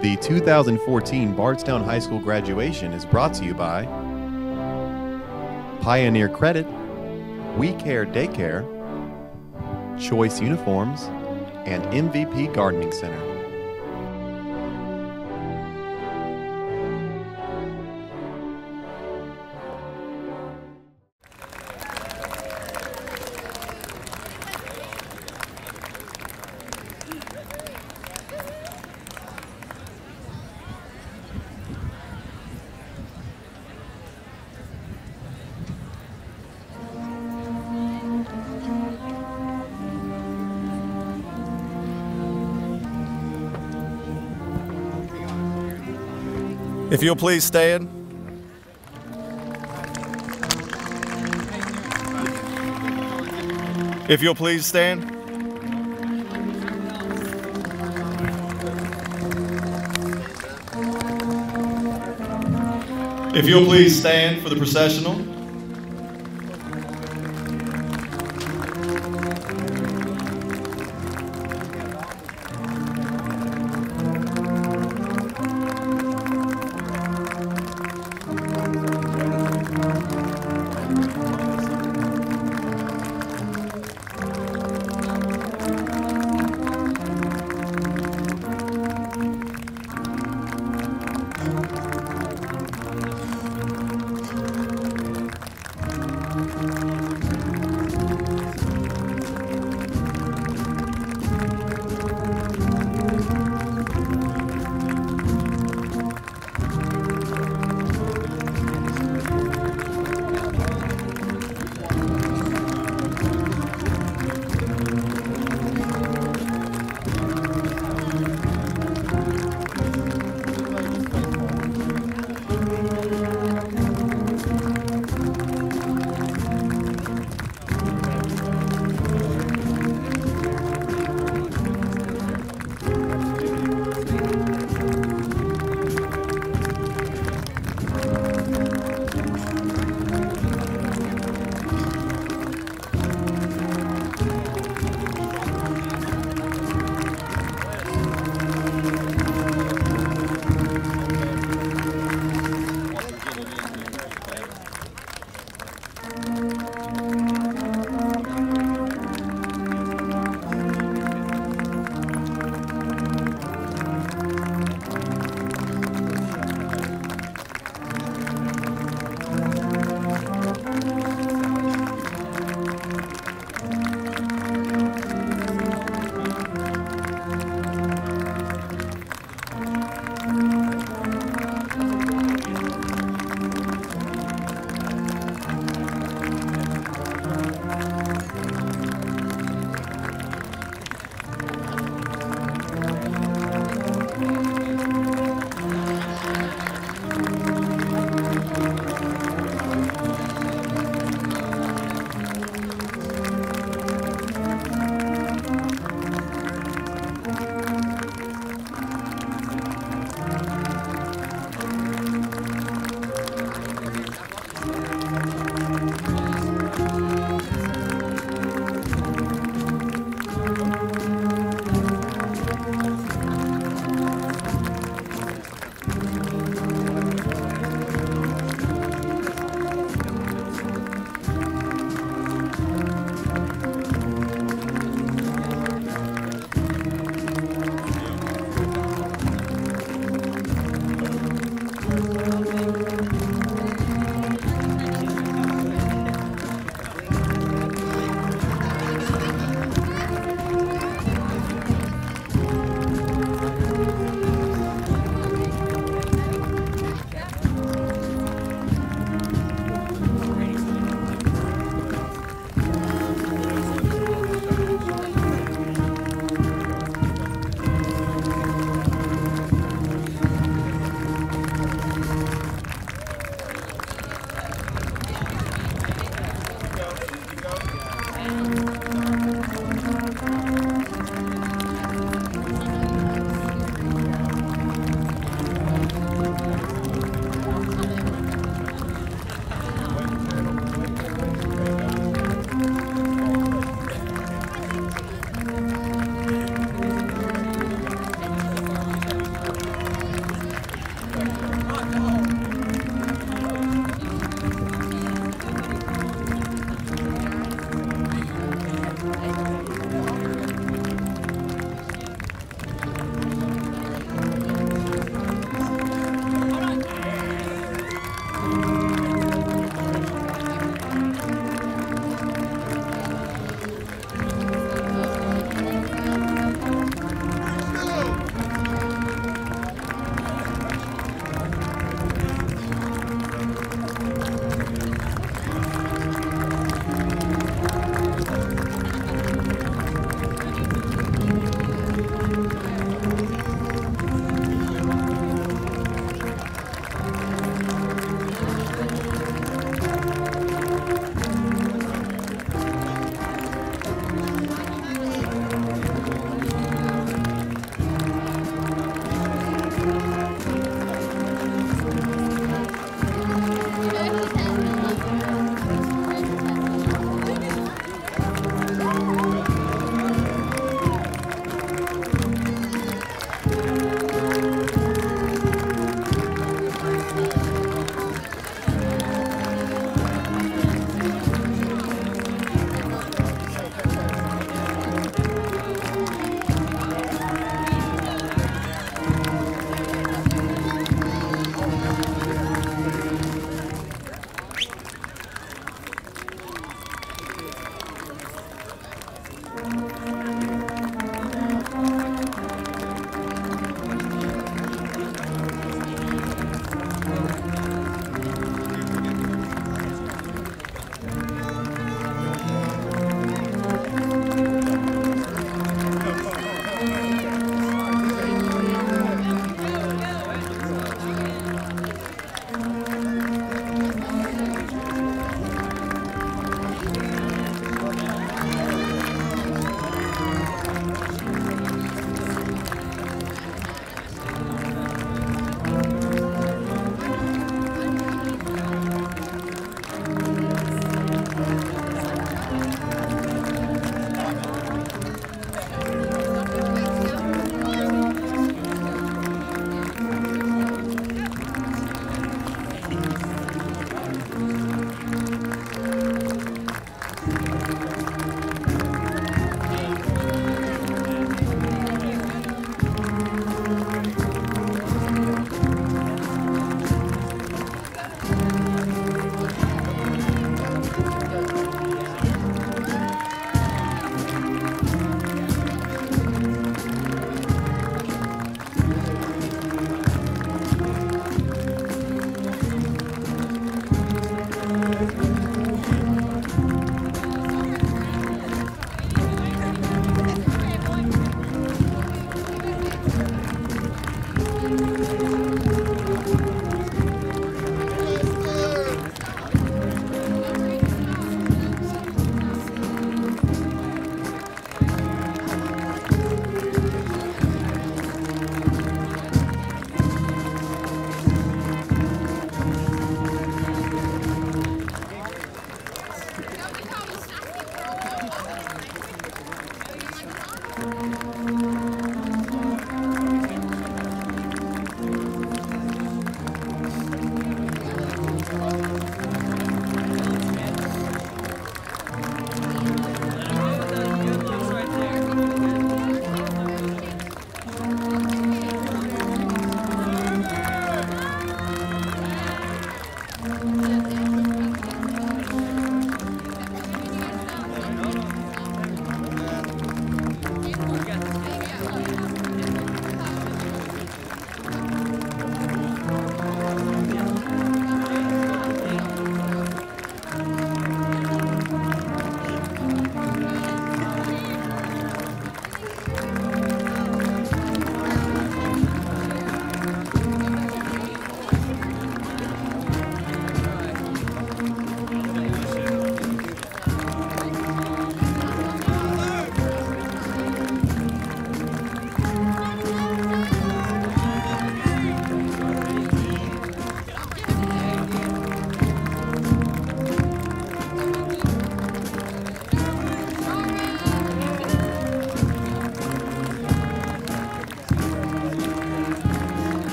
The 2014 Bardstown High School graduation is brought to you by Pioneer Credit, We Care Daycare, Choice Uniforms, and MVP Gardening Center. If you'll please stand. If you'll please stand. If you'll please stand for the processional.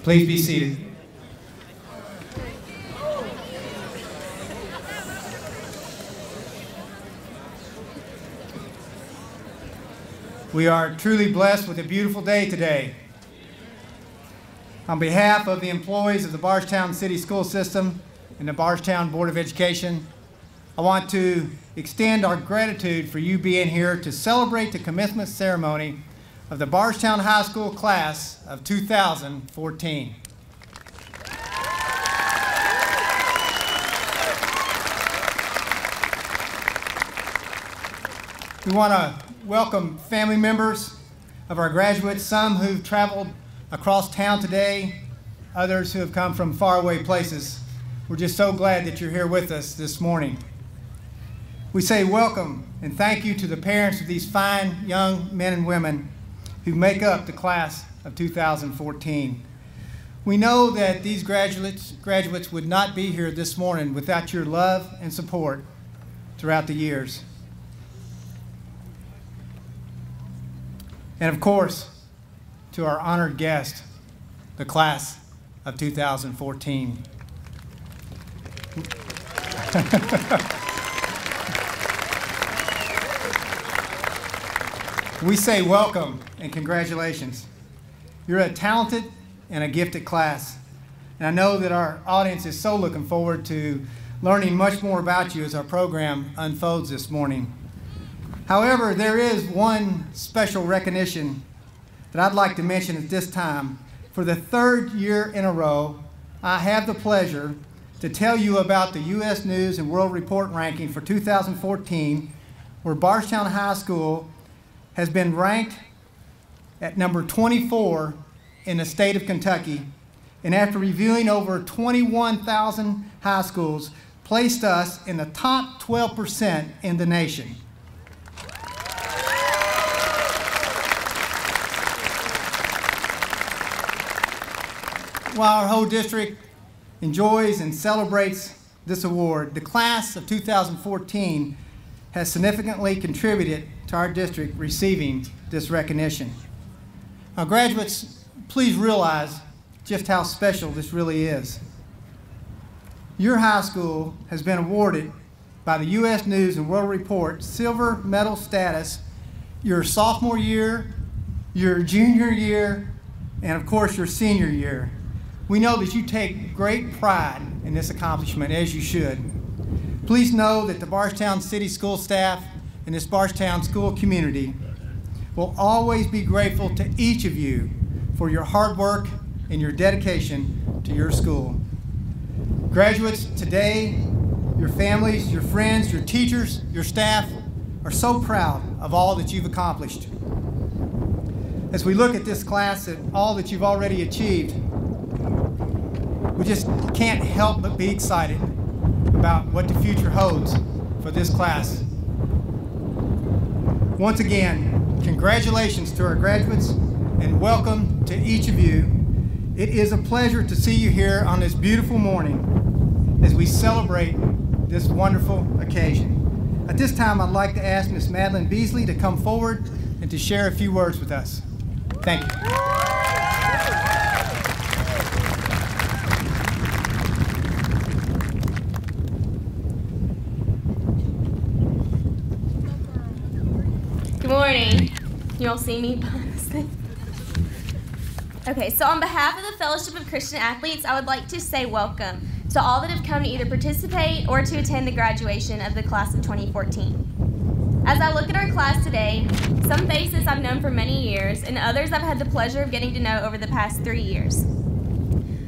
Please be seated. We are truly blessed with a beautiful day today. On behalf of the employees of the Bardstown City School System and the Bardstown Board of Education, I want to extend our gratitude for you being here to celebrate the commencement ceremony of the Bardstown High School class of 2014. We want to welcome family members of our graduates, some who've traveled across town today, others who have come from faraway places. We're just so glad that you're here with us this morning. We say welcome and thank you to the parents of these fine young men and women who make up the class of 2014. We know that these graduates would not be here this morning without your love and support throughout the years. And of course, to our honored guest, the class of 2014. We say welcome and congratulations. You're a talented and a gifted class. And I know that our audience is so looking forward to learning much more about you as our program unfolds this morning. However, there is one special recognition that I'd like to mention at this time. For the third year in a row, I have the pleasure to tell you about the U.S. News and World Report ranking for 2014, where Bardstown High School has been ranked at number 24 in the state of Kentucky, and after reviewing over 21,000 high schools, placed us in the top 12% in the nation. While our whole district enjoys and celebrates this award, the class of 2014 has significantly contributed to our district receiving this recognition. Now, graduates, please realize just how special this really is. Your high school has been awarded by the U.S. News and World Report silver medal status your sophomore year, your junior year, and of course your senior year. We know that you take great pride in this accomplishment, as you should. Please know that the Bardstown City School staff and this Bardstown school community will always be grateful to each of you for your hard work and your dedication to your school. Graduates, today, your families, your friends, your teachers, your staff are so proud of all that you've accomplished. As we look at this class and all that you've already achieved, we just can't help but be excited about what the future holds for this class. Once again, congratulations to our graduates and welcome to each of you. It is a pleasure to see you here on this beautiful morning as we celebrate this wonderful occasion. At this time, I'd like to ask Ms. Madeline Beasley to come forward and to share a few words with us. Thank you. Good morning. You all see me? Okay, so on behalf of the Fellowship of Christian Athletes, I would like to say welcome to all that have come to either participate or to attend the graduation of the class of 2014. As I look at our class today, some faces I've known for many years, and others I've had the pleasure of getting to know over the past 3 years.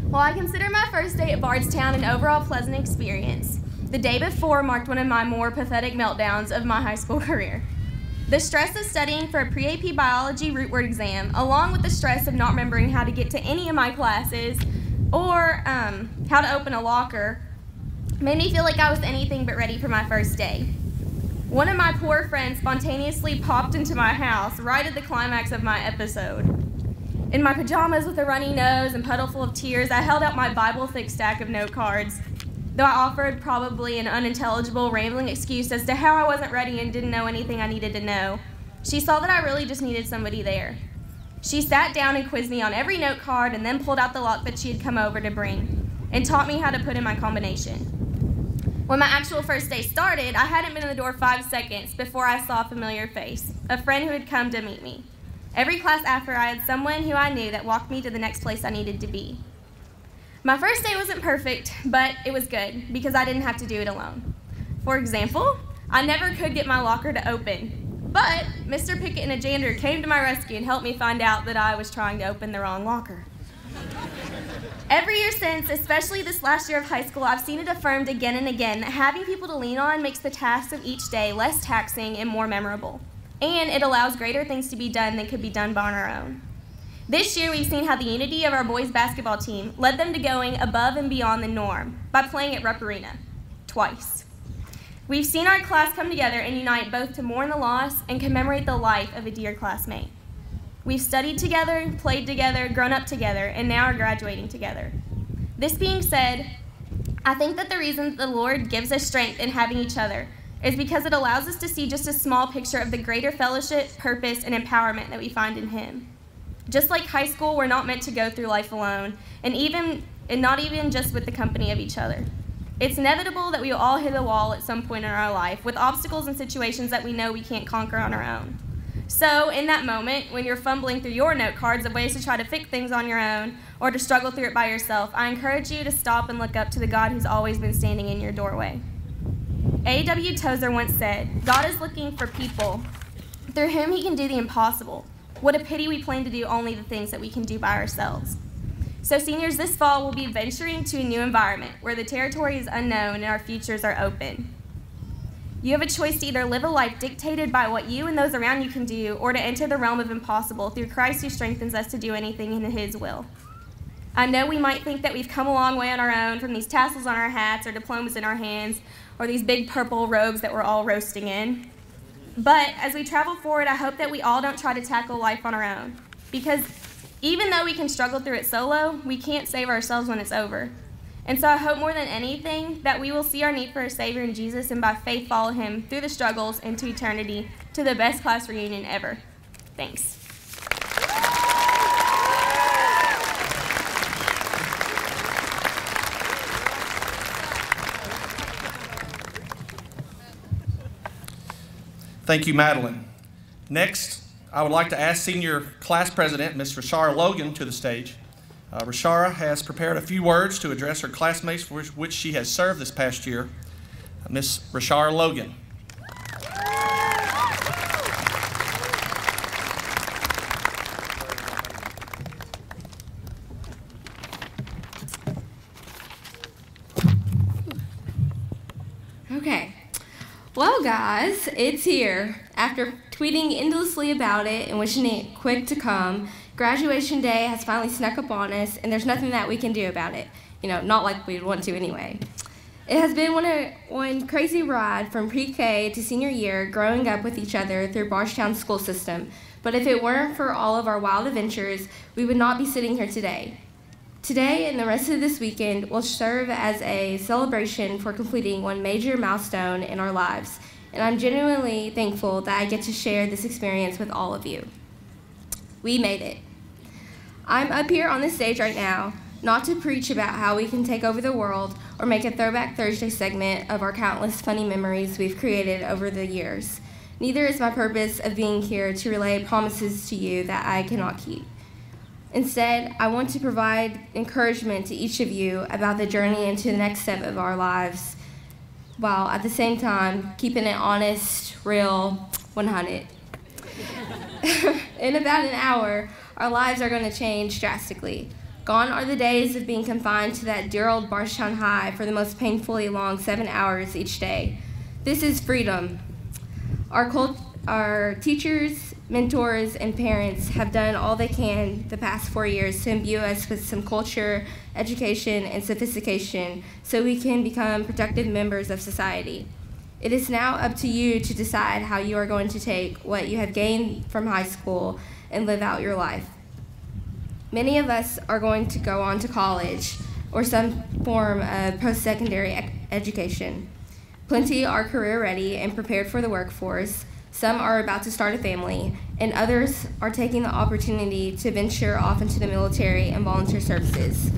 While I consider my first day at Bardstown an overall pleasant experience, the day before marked one of my more pathetic meltdowns of my high school career. The stress of studying for a pre-AP biology root word exam, along with the stress of not remembering how to get to any of my classes or how to open a locker, made me feel like I was anything but ready for my first day. One of my poor friends spontaneously popped into my house right at the climax of my episode. In my pajamas with a runny nose and puddle full of tears, I held out my Bible-thick stack of note cards, though I offered probably an unintelligible, rambling excuse as to how I wasn't ready and didn't know anything I needed to know. She saw that I really just needed somebody there. She sat down and quizzed me on every note card and then pulled out the lock that she had come over to bring and taught me how to put in my combination. When my actual first day started, I hadn't been in the door 5 seconds before I saw a familiar face, a friend who had come to meet me. Every class after, I had someone who I knew that walked me to the next place I needed to be. My first day wasn't perfect, but it was good because I didn't have to do it alone. For example, I never could get my locker to open, but Mr. Pickett and a janitor came to my rescue and helped me find out that I was trying to open the wrong locker. Every year since, especially this last year of high school, I've seen it affirmed again and again that having people to lean on makes the tasks of each day less taxing and more memorable, and it allows greater things to be done than could be done on our own. This year, we've seen how the unity of our boys' basketball team led them to going above and beyond the norm by playing at Rupp Arena, twice. We've seen our class come together and unite both to mourn the loss and commemorate the life of a dear classmate. We've studied together, played together, grown up together, and now are graduating together. This being said, I think that the reason the Lord gives us strength in having each other is because it allows us to see just a small picture of the greater fellowship, purpose, and empowerment that we find in Him. Just like high school, we're not meant to go through life alone, and not even just with the company of each other. It's inevitable that we will all hit a wall at some point in our life with obstacles and situations that we know we can't conquer on our own. So in that moment, when you're fumbling through your note cards of ways to try to fix things on your own or to struggle through it by yourself, I encourage you to stop and look up to the God who's always been standing in your doorway. A.W. Tozer once said, "God is looking for people through whom he can do the impossible. What a pity we plan to do only the things that we can do by ourselves." So seniors, this fall we'll be venturing to a new environment where the territory is unknown and our futures are open. You have a choice to either live a life dictated by what you and those around you can do, or to enter the realm of impossible through Christ who strengthens us to do anything in his will. I know we might think that we've come a long way on our own, from these tassels on our hats or diplomas in our hands, or these big purple robes that we're all roasting in. But as we travel forward, I hope that we all don't try to tackle life on our own. Because even though we can struggle through it solo, we can't save ourselves when it's over. And so I hope more than anything that we will see our need for a Savior in Jesus and by faith follow him through the struggles into eternity to the best class reunion ever. Thanks. Thank you, Madeline. Next, I would like to ask Senior Class President, Ms. Rashara Logan, to the stage. Rashara has prepared a few words to address her classmates for which she has served this past year. Ms. Rashara Logan. Okay. Well, guys, it's here. After tweeting endlessly about it and wishing it quick to come, graduation day has finally snuck up on us, and there's nothing that we can do about it. You know, not like we'd want to anyway. It has been one crazy ride from pre-K to senior year, growing up with each other through Bardstown's school system. But if it weren't for all of our wild adventures, we would not be sitting here today. Today and the rest of this weekend will serve as a celebration for completing one major milestone in our lives, and I'm genuinely thankful that I get to share this experience with all of you. We made it. I'm up here on the stage right now, not to preach about how we can take over the world or make a Throwback Thursday segment of our countless funny memories we've created over the years. Neither is my purpose of being here to relay promises to you that I cannot keep. Instead, I want to provide encouragement to each of you about the journey into the next step of our lives, while at the same time keeping it honest, real, 100. In about an hour, our lives are going to change drastically. Gone are the days of being confined to that dear old Bardstown High for the most painfully long 7 hours each day. This is freedom. Our teachers, mentors, and parents have done all they can the past 4 years to imbue us with some culture, education, and sophistication so we can become productive members of society. It is now up to you to decide how you are going to take what you have gained from high school and live out your life. Many of us are going to go on to college or some form of post-secondary education. Plenty are career ready and prepared for the workforce. Some are about to start a family, and others are taking the opportunity to venture off into the military and volunteer services.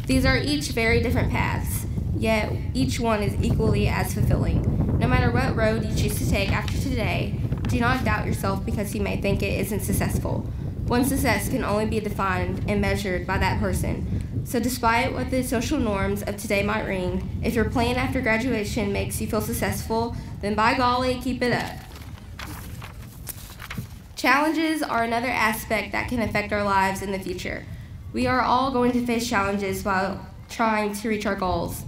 These are each very different paths, yet each one is equally as fulfilling. No matter what road you choose to take after today, do not doubt yourself because you may think it isn't successful. One success can only be defined and measured by that person. So despite what the social norms of today might ring, if your plan after graduation makes you feel successful, then by golly, keep it up. Challenges are another aspect that can affect our lives in the future. We are all going to face challenges while trying to reach our goals.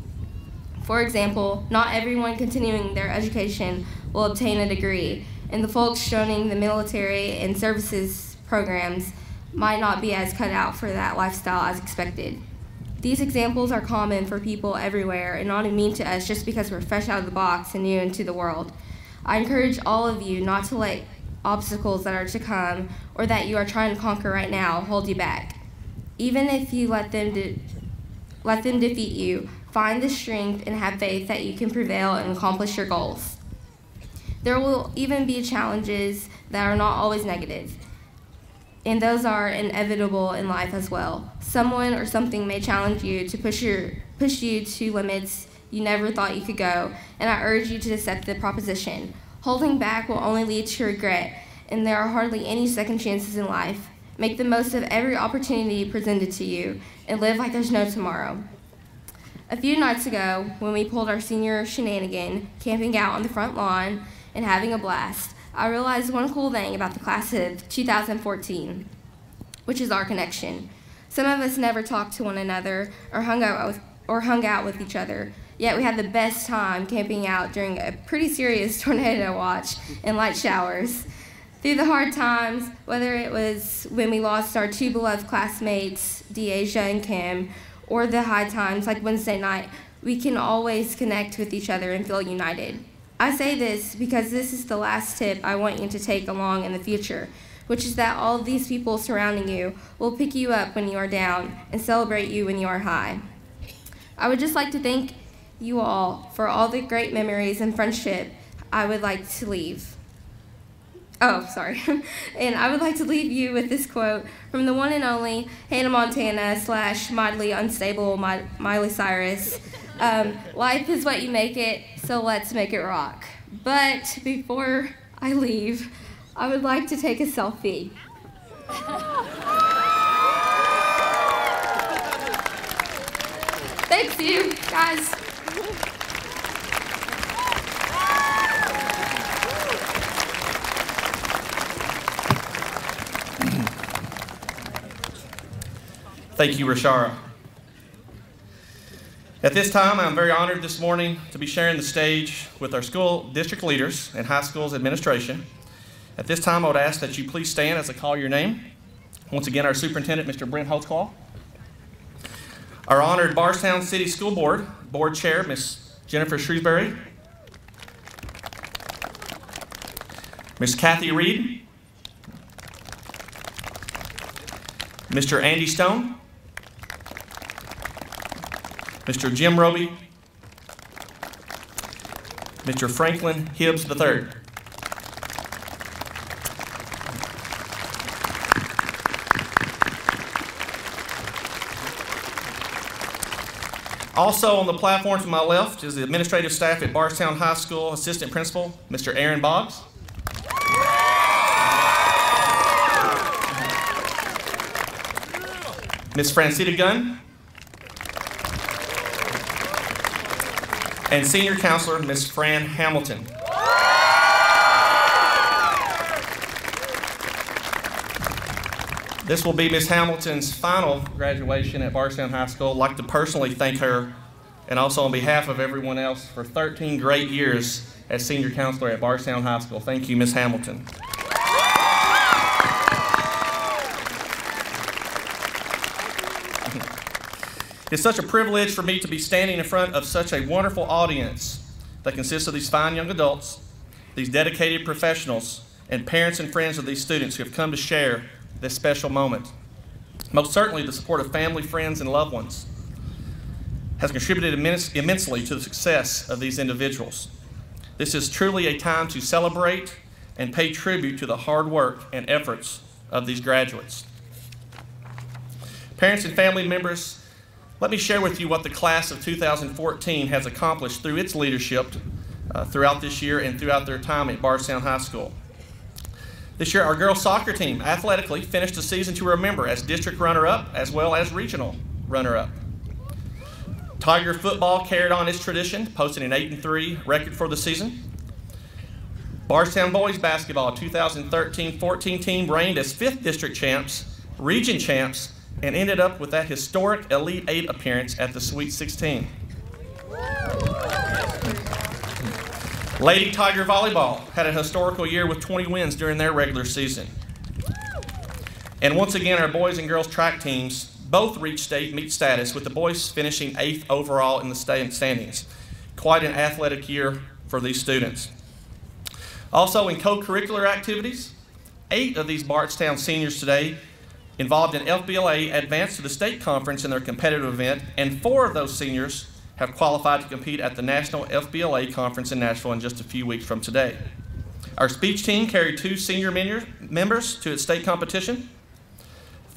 For example, not everyone continuing their education will obtain a degree, and the folks joining the military and services programs might not be as cut out for that lifestyle as expected. These examples are common for people everywhere and not immune to us just because we're fresh out of the box and new into the world. I encourage all of you not to let obstacles that are to come or that you are trying to conquer right now hold you back. Even if you let them defeat you, find the strength and have faith that you can prevail and accomplish your goals. There will even be challenges that are not always negative, and those are inevitable in life as well. Someone or something may challenge you to push you to limits you never thought you could go, and I urge you to accept the proposition. Holding back will only lead to regret and there are hardly any second chances in life. Make the most of every opportunity presented to you, and live like there's no tomorrow. A few nights ago, when we pulled our senior shenanigan, camping out on the front lawn and having a blast, I realized one cool thing about the class of 2014, which is our connection. Some of us never talked to one another or hung out with each other, yet we had the best time camping out during a pretty serious tornado watch and light showers. Through the hard times, whether it was when we lost our two beloved classmates, Deasia and Kim, or the high times like Wednesday night, we can always connect with each other and feel united. I say this because this is the last tip I want you to take along in the future, which is that all of these people surrounding you will pick you up when you are down and celebrate you when you are high. I would just like to thank you all for all the great memories and friendship I would like to leave. And I would like to leave you with this quote from the one and only Hannah Montana / mildly unstable Miley Cyrus. Life is what you make it, so let's make it rock. But before I leave, I would like to take a selfie. Thanks you, guys. Thank you, Rashara. At this time, I'm very honored this morning to be sharing the stage with our school district leaders and high school's administration. At this time, I would ask that you please stand as I call your name. Once again, our superintendent, Mr. Brent Holtzclaw. Our honored Bardstown City School Board Chair, Ms. Jennifer Shrewsbury. Ms. Kathy Reed. Mr. Andy Stone. Mr. Jim Roby, Mr. Franklin Hibbs III. Also on the platform to my left is the administrative staff at Bardstown High School Assistant Principal, Mr. Aaron Boggs. Ms. Francita Gunn. And Senior Counselor, Ms. Fran Hamilton. This will be Ms. Hamilton's final graduation at Bardstown High School. I'd like to personally thank her, and also on behalf of everyone else, for 13 great years as Senior Counselor at Bardstown High School. Thank you, Ms. Hamilton. It's such a privilege for me to be standing in front of such a wonderful audience that consists of these fine young adults, these dedicated professionals, and parents and friends of these students who have come to share this special moment. Most certainly, the support of family, friends, and loved ones has contributed immensely to the success of these individuals. This is truly a time to celebrate and pay tribute to the hard work and efforts of these graduates. Parents and family members, let me share with you what the class of 2014 has accomplished through its leadership throughout this year and throughout their time at Bardstown High School. This year, our girls soccer team athletically finished the season to remember as district runner-up as well as regional runner-up. Tiger football carried on its tradition, posting an 8-3 record for the season. Bardstown boys basketball 2013-14 team reigned as 5th district champs, region champs, and ended up with that historic Elite 8 appearance at the Sweet 16. Lady Tiger Volleyball had a historical year with 20 wins during their regular season. And once again, our boys and girls track teams both reached state meet status, with the boys finishing 8th overall in the state standings. Quite an athletic year for these students. Also in co-curricular activities, 8 of these Bardstown seniors today involved in FBLA advanced to the state conference in their competitive event, and 4 of those seniors have qualified to compete at the National FBLA Conference in Nashville in just a few weeks from today. Our speech team carried 2 senior members to its state competition.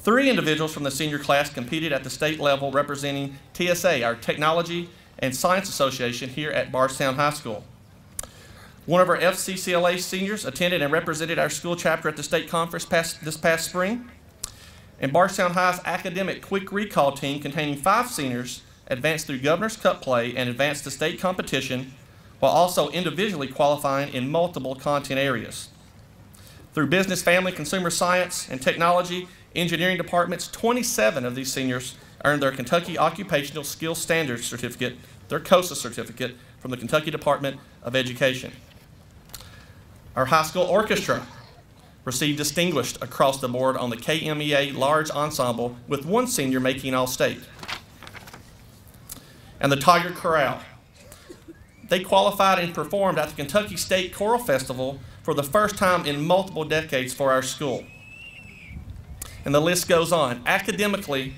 3 individuals from the senior class competed at the state level representing TSA, our Technology and Science Association here at Bardstown High School. One of our FCCLA seniors attended and represented our school chapter at the state conference this past spring. And Bardstown High's academic quick recall team, containing 5 seniors, advanced through Governor's Cup play and advanced to state competition, while also individually qualifying in multiple content areas. Through business, family, consumer science, and technology, engineering departments, 27 of these seniors earned their Kentucky Occupational Skills Standards Certificate, their COSA certificate, from the Kentucky Department of Education. Our high school orchestra received distinguished across the board on the KMEA Large Ensemble, with 1 senior making All-State. And the Tiger Chorale. They qualified and performed at the Kentucky State Choral Festival for the first time in multiple decades for our school. And the list goes on. Academically,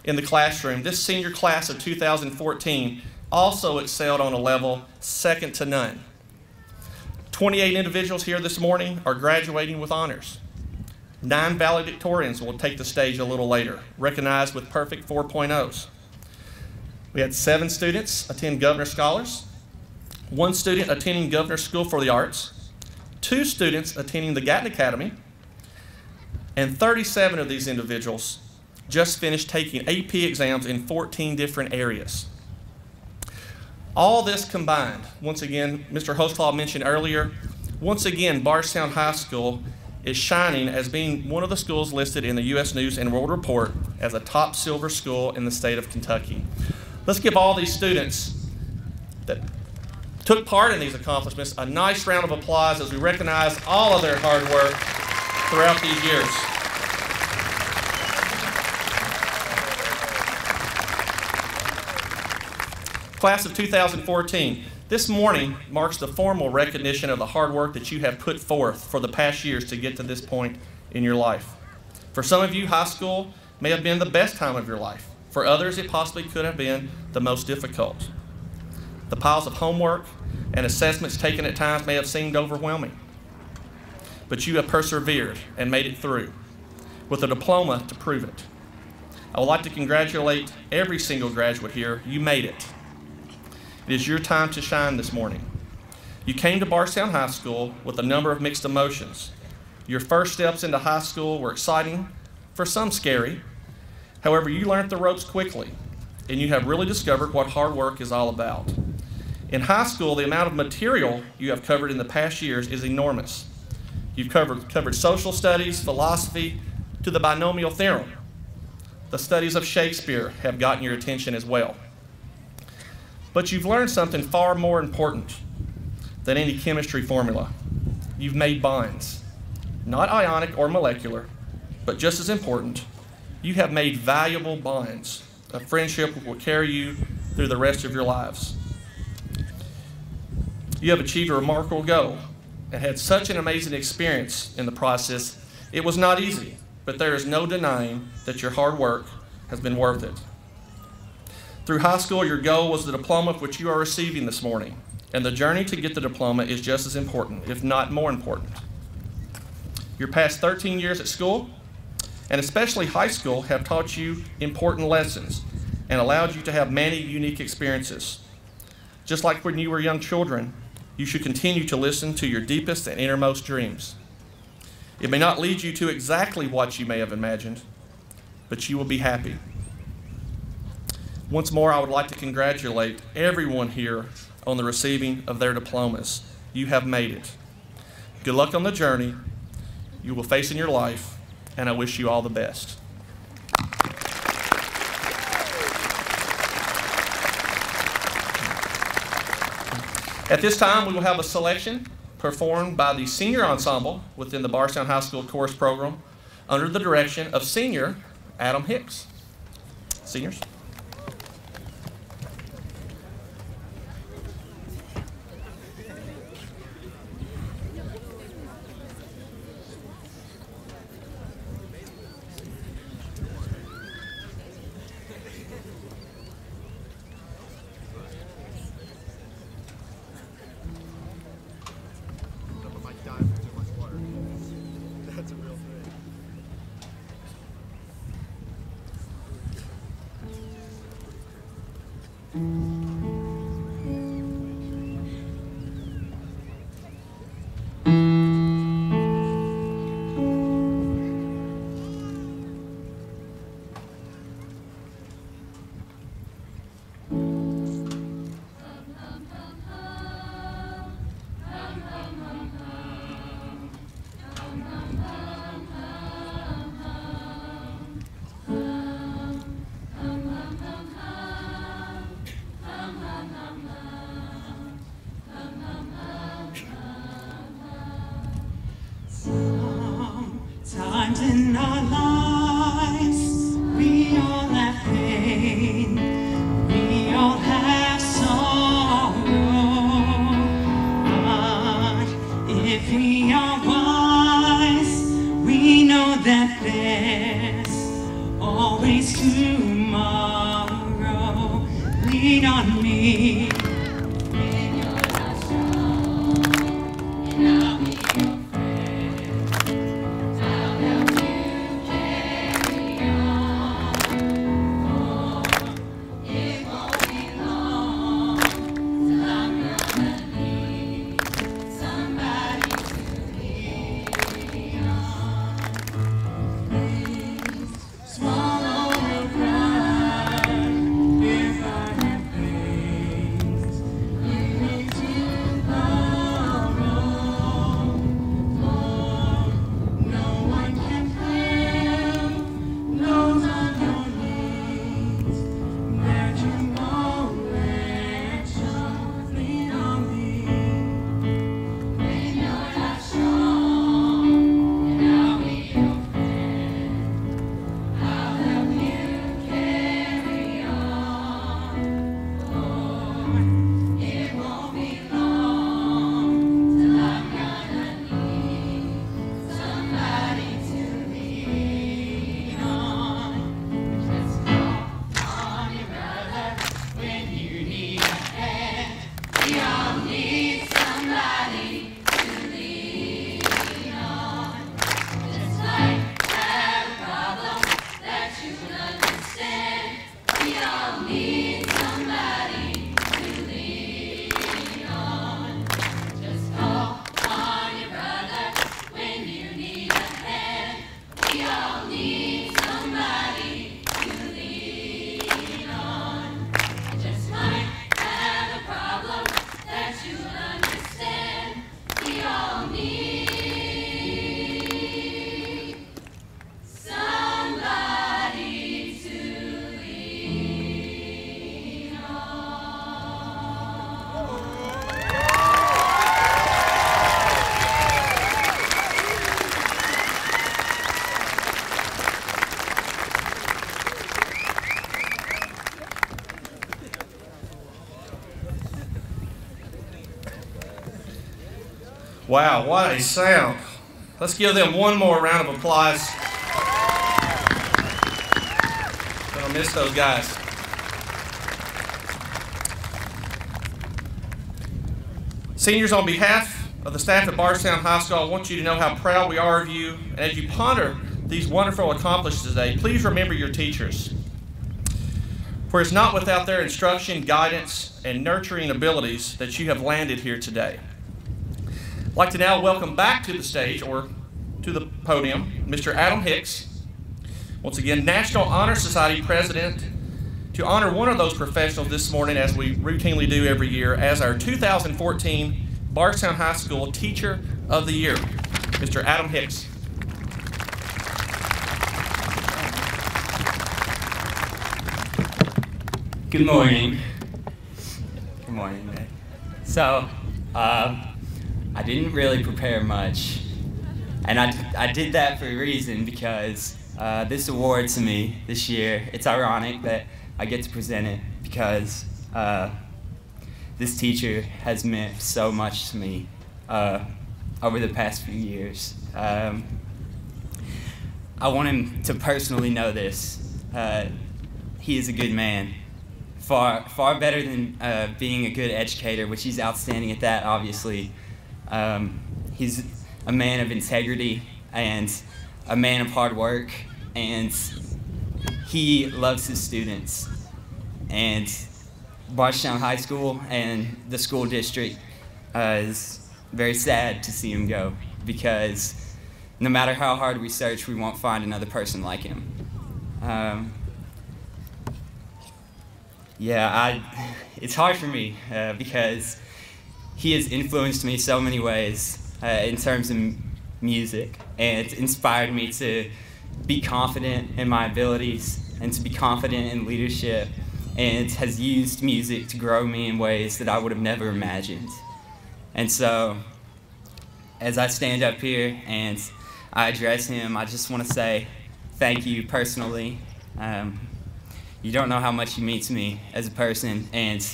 in the classroom, this senior class of 2014 also excelled on a level second to none. 28 individuals here this morning are graduating with honors. 9 valedictorians will take the stage a little later, recognized with perfect 4.0s. We had 7 students attend Governor Scholars, 1 student attending Governor's School for the Arts, 2 students attending the Gatton Academy, and 37 of these individuals just finished taking AP exams in 14 different areas. All this combined, once again, Mr. Hostlaw mentioned earlier, once again, Bardstown High School is shining as being one of the schools listed in the U.S. News and World Report as a top silver school in the state of Kentucky. Let's give all these students that took part in these accomplishments a nice round of applause as we recognize all of their hard work throughout these years. Class of 2014, this morning marks the formal recognition of the hard work that you have put forth for the past years to get to this point in your life. For some of you, high school may have been the best time of your life. For others, it possibly could have been the most difficult. The piles of homework and assessments taken at times may have seemed overwhelming. But you have persevered and made it through with a diploma to prove it. I would like to congratulate every single graduate here. You made it. It is your time to shine this morning. You came to Bardstown High School with a number of mixed emotions. Your first steps into high school were exciting, for some scary. However, you learned the ropes quickly, and you have really discovered what hard work is all about. In high school, the amount of material you have covered in the past years is enormous. You've covered social studies, philosophy, to the binomial theorem. The studies of Shakespeare have gotten your attention as well. But you've learned something far more important than any chemistry formula. You've made bonds, not ionic or molecular, but just as important, you have made valuable bonds, a friendship that will carry you through the rest of your lives. You have achieved a remarkable goal and had such an amazing experience in the process. It was not easy, but there is no denying that your hard work has been worth it. Through high school, your goal was the diploma which you are receiving this morning, and the journey to get the diploma is just as important, if not more important. Your past 13 years at school, and especially high school, have taught you important lessons and allowed you to have many unique experiences. Just like when you were young children, you should continue to listen to your deepest and innermost dreams. It may not lead you to exactly what you may have imagined, but you will be happy. Once more, I would like to congratulate everyone here on the receiving of their diplomas. You have made it. Good luck on the journey you will face in your life, and I wish you all the best. At this time, we will have a selection performed by the senior ensemble within the Bardstown High School Chorus Program under the direction of senior Adam Hicks. Seniors. times in our lives, we all have pain, we all have sorrow, but if we are wise, we know that there's always tomorrow. Lean on me. Wow, what a sound. Let's give them one more round of applause. Gonna miss those guys. Seniors, on behalf of the staff at Bardstown High School, I want you to know how proud we are of you. And as you ponder these wonderful accomplishments today, please remember your teachers. For it's not without their instruction, guidance, and nurturing abilities that you have landed here today. I'd like to now welcome back to the stage, or to the podium, Mr. Adam Hicks, once again, National Honor Society President, to honor one of those professionals this morning, as we routinely do every year, as our 2014 Bardstown High School Teacher of the Year, Mr. Adam Hicks. Good morning. Good morning, man. So, I didn't really prepare much, and I did that for a reason, because this award to me this year, it's ironic that I get to present it, because this teacher has meant so much to me over the past few years. I want him to personally know this. He is a good man. Far better than being a good educator, which he's outstanding at that, obviously. He's a man of integrity and a man of hard work, and he loves his students. And Bardstown High School and the school district is very sad to see him go, because no matter how hard we search, we won't find another person like him. It's hard for me because he has influenced me so many ways in terms of music, and it's inspired me to be confident in my abilities and to be confident in leadership, and has used music to grow me in ways that I would have never imagined. And so, as I stand up here and I address him, I just want to say thank you personally. You don't know how much you mean to me as a person, and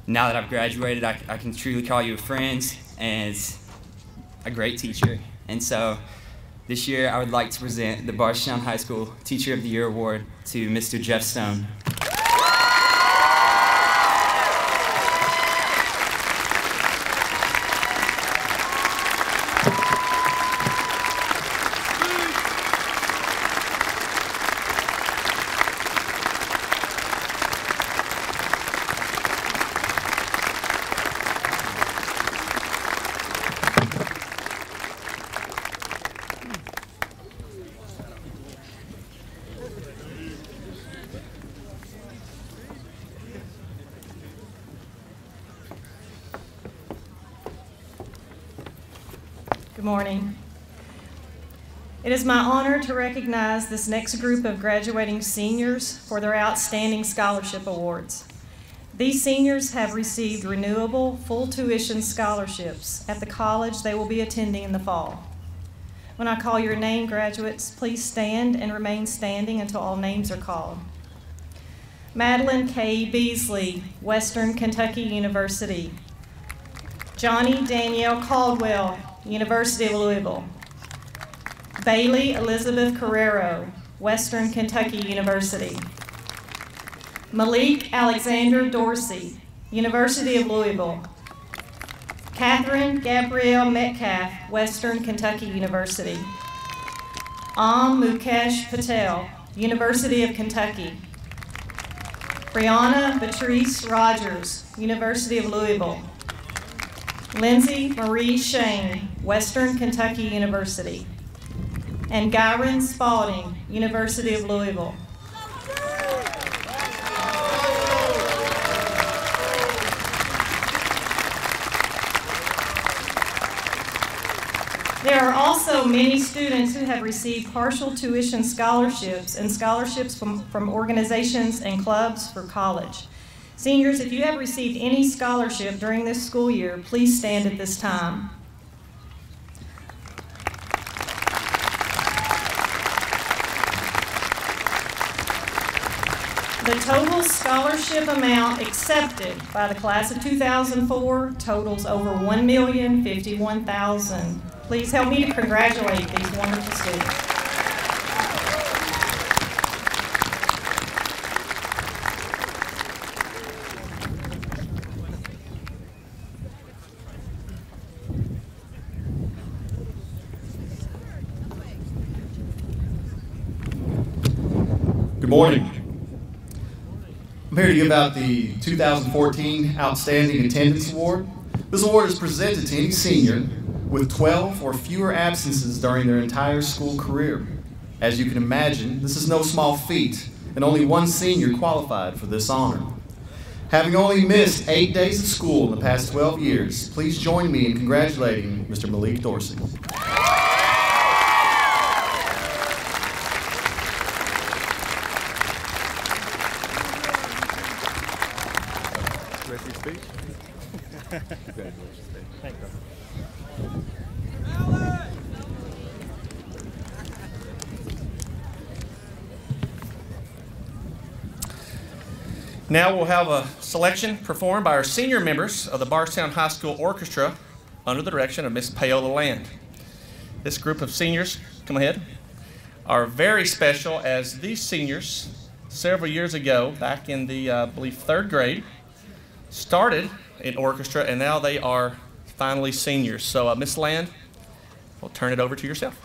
now that I've graduated, I can truly call you a friend and a great teacher. And so this year, I would like to present the Bardstown High School Teacher of the Year Award to Mr. Jeff Stone. Good morning. It is my honor to recognize this next group of graduating seniors for their outstanding scholarship awards. These seniors have received renewable, full tuition scholarships at the college they will be attending in the fall. When I call your name, graduates, please stand and remain standing until all names are called. Madeline K. Beasley, Western Kentucky University. Johnny Danielle Caldwell, University of Louisville. Bailey Elizabeth Carrero, Western Kentucky University. Malik Alexander Dorsey, University of Louisville. Catherine Gabrielle Metcalf, Western Kentucky University. Mukesh Patel, University of Kentucky. Brianna Patrice Rogers, University of Louisville. Lindsay Marie Shane, Western Kentucky University. And Gyron Spalding, University of Louisville. There are also many students who have received partial tuition scholarships and scholarships from organizations and clubs for college. Seniors, if you have received any scholarship during this school year, please stand at this time. The total scholarship amount accepted by the class of 2004 totals over $1,051,000. Please help me to congratulate these wonderful students. Good morning. I'm here to give out the 2014 Outstanding Attendance Award. This award is presented to any senior with 12 or fewer absences during their entire school career. As you can imagine, this is no small feat, and only one senior qualified for this honor. Having only missed 8 days of school in the past 12 years, please join me in congratulating Mr. Malik Dorsey. Now we'll have a selection performed by our senior members of the Bardstown High School Orchestra under the direction of Miss Paola Land. This group of seniors, come ahead, are very special as these seniors, several years ago, back in the, I believe, 3rd grade, started in orchestra, and now they are finally seniors. So, Miss Land, we'll turn it over to yourself.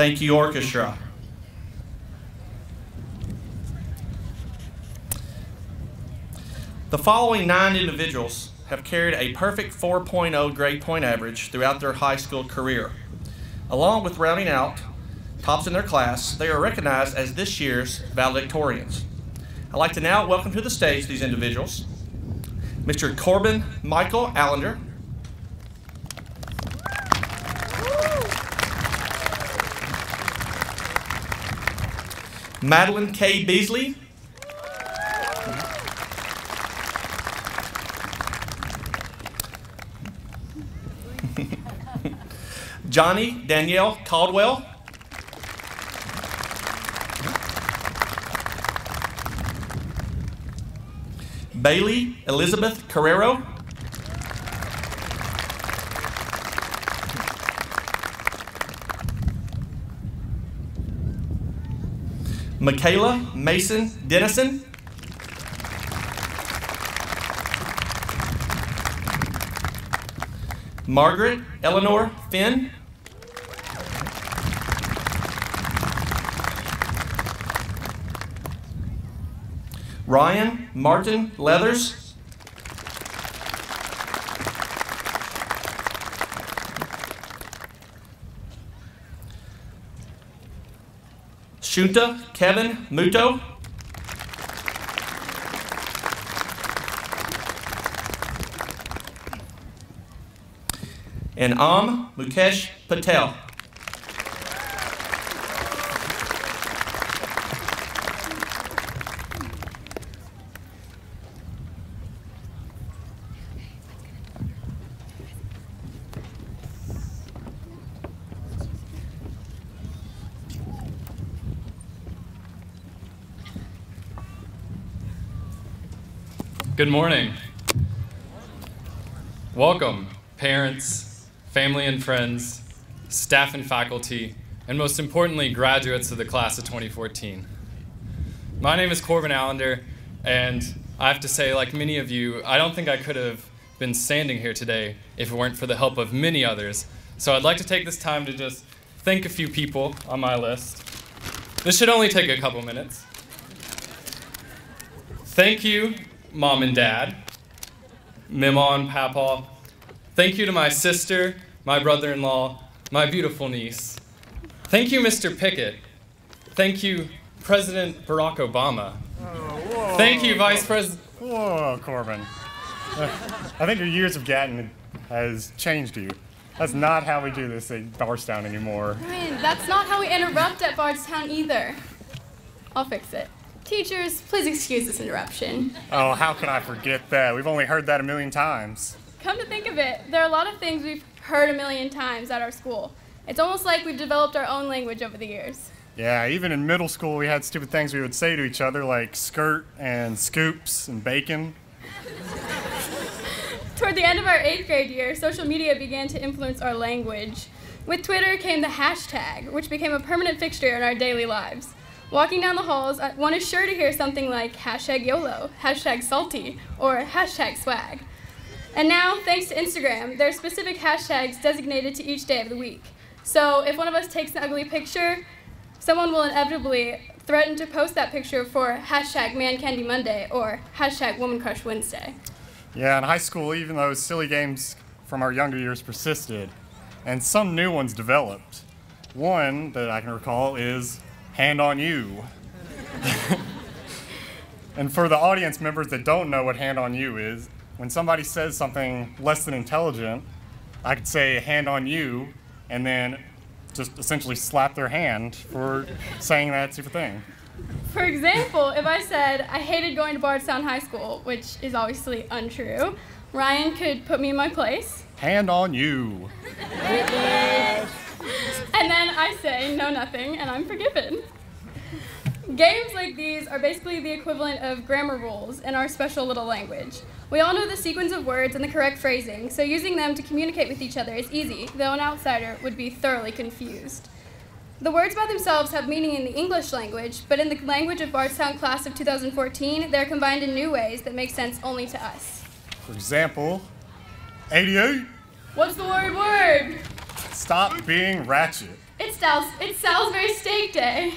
Thank you, orchestra. The following 9 individuals have carried a perfect 4.0 grade point average throughout their high school career. Along with rounding out tops in their class, they are recognized as this year's valedictorians. I'd like to now welcome to the stage these individuals. Mr. Corbin Michael Allender, Madeline K. Beasley, Johnny Danielle Caldwell, Bailey Elizabeth Carrero, Michaela Mason Dennison, Margaret Eleanor Finn, Ryan Martin Leathers, Shunta Kevin Muto, and Mukesh Patel. Good morning. Welcome, parents, family and friends, staff and faculty, and most importantly, graduates of the class of 2014. My name is Corbin Allender, and I have to say, like many of you, I don't think I could have been standing here today if it weren't for the help of many others. So I'd like to take this time to just thank a few people on my list. This should only take a couple minutes. Thank you, Mom and Dad, Mima and Papa. Thank you to my sister, my brother-in-law, my beautiful niece. Thank you, Mr. Pickett. Thank you, President Barack Obama. Whoa. Thank you, Vice President. Whoa, Corbin. I think your years of Gatton has changed you. That's not how we do this at Bardstown anymore. Ryan, that's not how we interrupt at Bardstown either. I'll fix it. Teachers, please excuse this interruption. Oh, how can I forget that? We've only heard that a million times. Come to think of it, there are a lot of things we've heard a million times at our school. It's almost like we've developed our own language over the years. Yeah, even in middle school we had stupid things we would say to each other like skirt and scoops and bacon. Toward the end of our 8th grade year, social media began to influence our language. With Twitter came the hashtag, which became a permanent fixture in our daily lives. Walking down the halls, one is sure to hear something like hashtag YOLO, hashtag salty, or hashtag swag. And now, thanks to Instagram, there are specific hashtags designated to each day of the week. So if one of us takes an ugly picture, someone will inevitably threaten to post that picture for hashtag Man Candy Monday or hashtag Woman Crush Wednesday. Yeah, in high school, even those silly games from our younger years persisted, and some new ones developed. One that I can recall is Hand on You. And for the audience members that don't know what Hand on You is, when somebody says something less than intelligent, I could say hand on you and then just essentially slap their hand for saying that stupid thing. For example, if I said I hated going to Bardstown High School, which is obviously untrue, Ryan could put me in my place. Hand on you. And then I say no nothing and I'm forgiven. Games like these are basically the equivalent of grammar rules in our special little language. We all know the sequence of words and the correct phrasing, so using them to communicate with each other is easy, though an outsider would be thoroughly confused. The words by themselves have meaning in the English language, but in the language of Bardstown class of 2014, they're combined in new ways that make sense only to us. For example, 88. What's the word? Stop being ratchet. It's It's Salisbury Steak Day.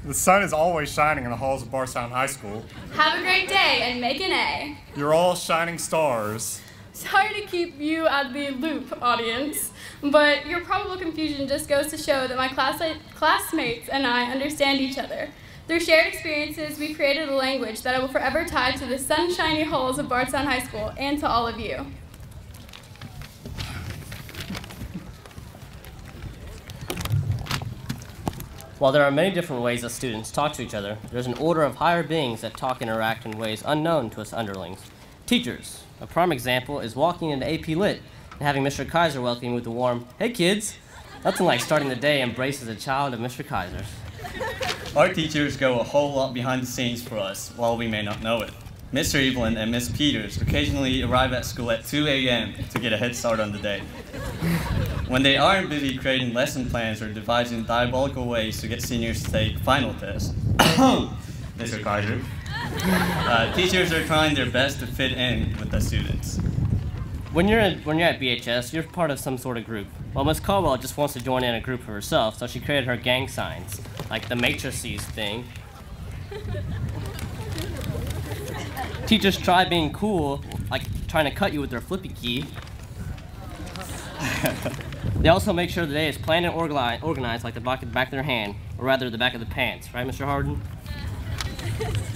The sun is always shining in the halls of Bardstown High School. Have a great day and make an A. You're all shining stars. Sorry to keep you out of the loop, audience, but your probable confusion just goes to show that my classmates and I understand each other. Through shared experiences, we created a language that I will forever tie to the sunshiny halls of Bardstown High School and to all of you. While there are many different ways that students talk to each other, there's an order of higher beings that talk and interact in ways unknown to us underlings. Teachers. A prime example is walking into AP Lit and having Mr. Kaiser welcome you with a warm, "Hey kids." Nothing like starting the day embraced as a child of Mr. Kaiser's. Our teachers go a whole lot behind the scenes for us, while we may not know it. Mr. Evelyn and Miss Peters occasionally arrive at school at 2 a.m. to get a head start on the day. When they aren't busy creating lesson plans or devising diabolical ways to get seniors to take final tests, Mr. Kaiser, teachers are trying their best to fit in with the students. When you're at BHS, you're part of some sort of group. Well, Miss Caldwell just wants to join in a group of herself, so she created her gang signs, like the matrices thing. Teachers try being cool, like trying to cut you with their flippy key. They also make sure the day is planned and organized like the back of their hand, or rather the back of the pants, right, Mr. Harden?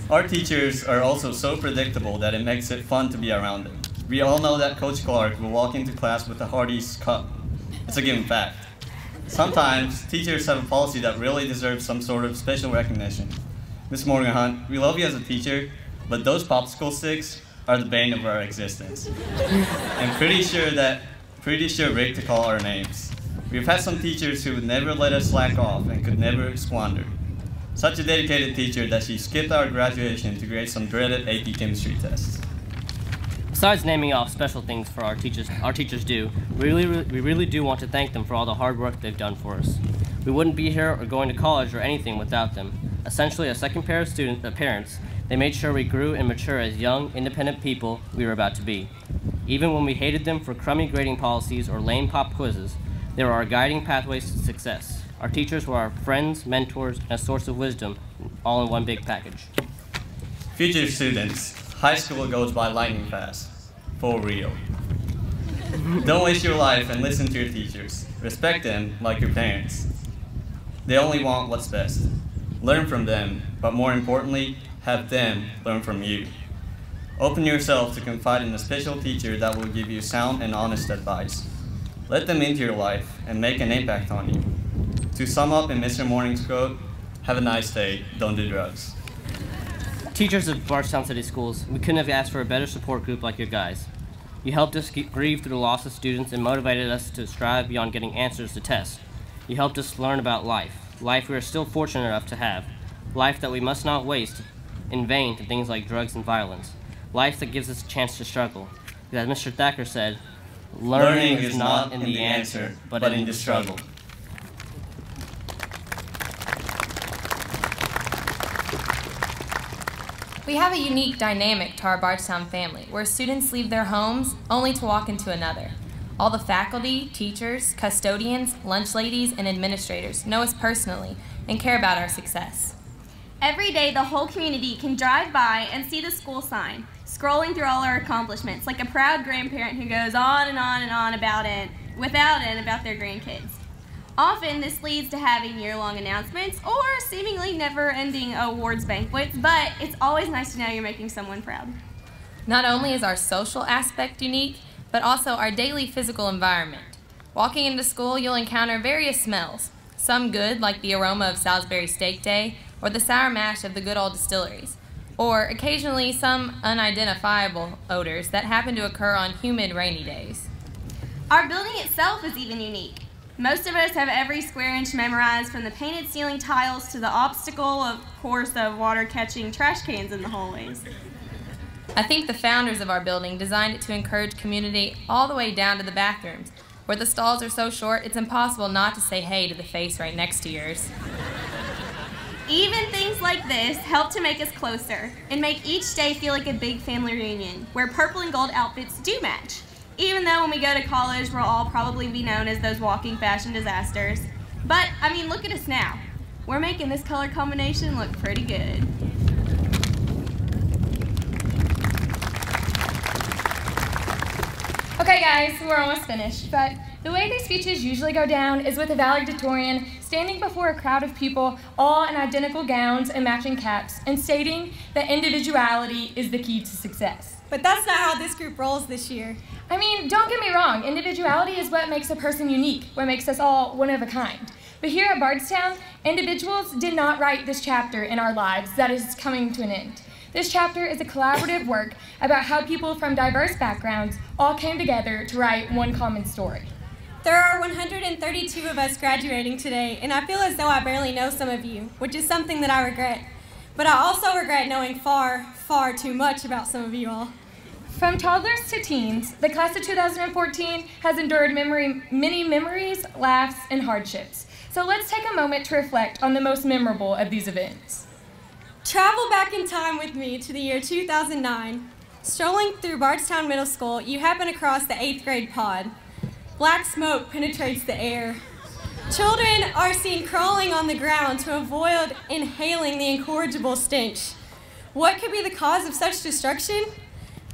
Our teachers are also so predictable that it makes it fun to be around them. We all know that Coach Clark will walk into class with a Hardee's cup. It's a given fact. Sometimes, teachers have a policy that really deserves some sort of special recognition. Ms. Morgan Hunt, we love you as a teacher, but those popsicle sticks are the bane of our existence. I'm pretty sure Rick to call our names. We've had some teachers who would never let us slack off and could never squander. Such a dedicated teacher that she skipped our graduation to grade some dreaded AP chemistry tests. Besides naming off special things for our teachers do, we really do want to thank them for all the hard work they've done for us. We wouldn't be here or going to college or anything without them. Essentially a second pair of parents, they made sure we grew and matured as young, independent people we were about to be. Even when we hated them for crummy grading policies or lame pop quizzes, they were our guiding pathways to success. Our teachers were our friends, mentors, and a source of wisdom, all in one big package. Future students, high school goes by lightning fast. For real. Don't waste your life and listen to your teachers. Respect them like your parents. They only want what's best. Learn from them, but more importantly, have them learn from you. Open yourself to confide in a special teacher that will give you sound and honest advice. Let them into your life and make an impact on you. To sum up in Mr. Morning's quote, have a nice day, don't do drugs. Teachers of Bardstown City Schools, we couldn't have asked for a better support group like your guys. You helped us grieve through the loss of students and motivated us to strive beyond getting answers to tests. You helped us learn about life we are still fortunate enough to have, life that we must not waste in vain to things like drugs and violence, life that gives us a chance to struggle. Because as Mr. Thacker said, learning is not in the answer, but in the struggle. We have a unique dynamic to our Bardstown family, where students leave their homes only to walk into another. All the faculty, teachers, custodians, lunch ladies, and administrators know us personally and care about our success. Every day, the whole community can drive by and see the school sign, scrolling through all our accomplishments, like a proud grandparent who goes on and on and on about their grandkids. Often, this leads to having year-long announcements or seemingly never-ending awards banquets, but it's always nice to know you're making someone proud. Not only is our social aspect unique, but also our daily physical environment. Walking into school, you'll encounter various smells, some good, like the aroma of Salisbury Steak Day, or the sour mash of the good old distilleries, or occasionally some unidentifiable odors that happen to occur on humid, rainy days. Our building itself is even unique. Most of us have every square inch memorized, from the painted ceiling tiles to the obstacle, of course, of water-catching trash cans in the hallways. I think the founders of our building designed it to encourage community all the way down to the bathrooms, where the stalls are so short it's impossible not to say hey to the face right next to yours. Even things like this help to make us closer and make each day feel like a big family reunion, where purple and gold outfits do match. Even though when we go to college, we'll all probably be known as those walking fashion disasters. But, I mean, look at us now. We're making this color combination look pretty good. Okay guys, we're almost finished, but the way these speeches usually go down is with a valedictorian standing before a crowd of people all in identical gowns and matching caps and stating that individuality is the key to success. But that's not how this group rolls this year. I mean, don't get me wrong, individuality is what makes a person unique, what makes us all one of a kind. But here at Bardstown, individuals did not write this chapter in our lives that is coming to an end. This chapter is a collaborative work about how people from diverse backgrounds all came together to write one common story. There are 132 of us graduating today, and I feel as though I barely know some of you, which is something that I regret. But I also regret knowing far, far too much about some of you all. From toddlers to teens, the class of 2014 has endured many memories, laughs, and hardships. So let's take a moment to reflect on the most memorable of these events. Travel back in time with me to the year 2009. Strolling through Bardstown Middle School, you happen across the 8th grade pod. Black smoke penetrates the air. Children are seen crawling on the ground to avoid inhaling the incorrigible stench. What could be the cause of such destruction?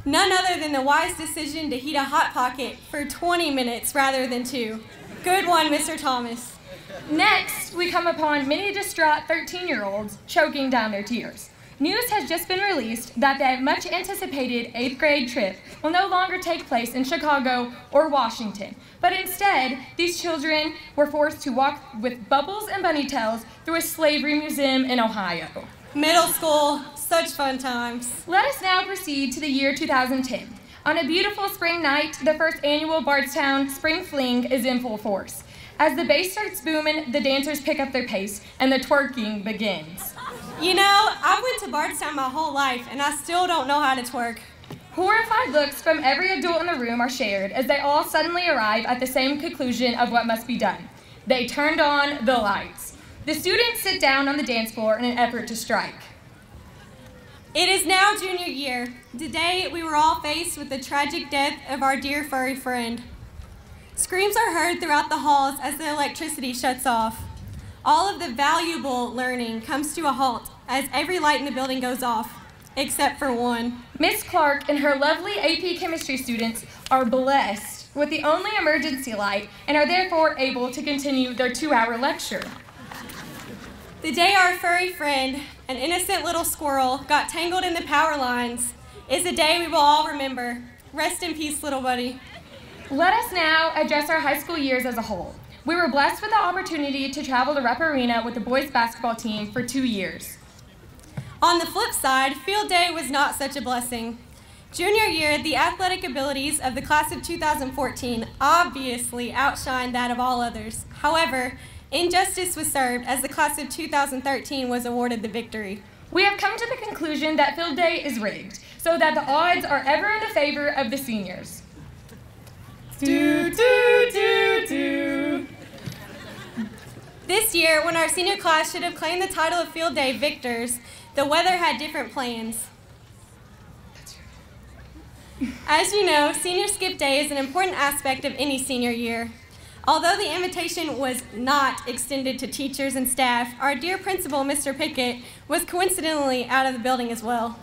None other than the wise decision to heat a Hot Pocket for 20 minutes rather than 2. Good one, Mr. Thomas. Next, we come upon many distraught 13-year-olds choking down their tears. News has just been released that the much-anticipated 8th grade trip will no longer take place in Chicago or Washington, but instead, these children were forced to walk with bubbles and bunny tails through a slavery museum in Ohio. Middle school, such fun times. Let us now proceed to the year 2010. On a beautiful spring night, the first annual Bardstown Spring Fling is in full force. As the bass starts booming, the dancers pick up their pace, and the twerking begins. You know, I've went to Bardstown my whole life, and I still don't know how to twerk. Horrified looks from every adult in the room are shared as they all suddenly arrive at the same conclusion of what must be done. They turned on the lights. The students sit down on the dance floor in an effort to strike. It is now junior year. Today, we were all faced with the tragic death of our dear furry friend. Screams are heard throughout the halls as the electricity shuts off. All of the valuable learning comes to a halt as every light in the building goes off, except for one. Miss Clark and her lovely AP chemistry students are blessed with the only emergency light and are therefore able to continue their 2-hour lecture. The day our furry friend, an innocent little squirrel, got tangled in the power lines is a day we will all remember. Rest in peace, little buddy. Let us now address our high school years as a whole. We were blessed with the opportunity to travel to Rupp Arena with the boys basketball team for 2 years. On the flip side, field day was not such a blessing. Junior year, the athletic abilities of the class of 2014 obviously outshined that of all others. However, injustice was served as the class of 2013 was awarded the victory. We have come to the conclusion that field day is rigged, so that the odds are ever in the favor of the seniors. Do, do, do, do. This year, when our senior class should have claimed the title of Field Day victors, the weather had different plans. As you know, Senior Skip Day is an important aspect of any senior year. Although the invitation was not extended to teachers and staff, our dear principal, Mr. Pickett, was coincidentally out of the building as well.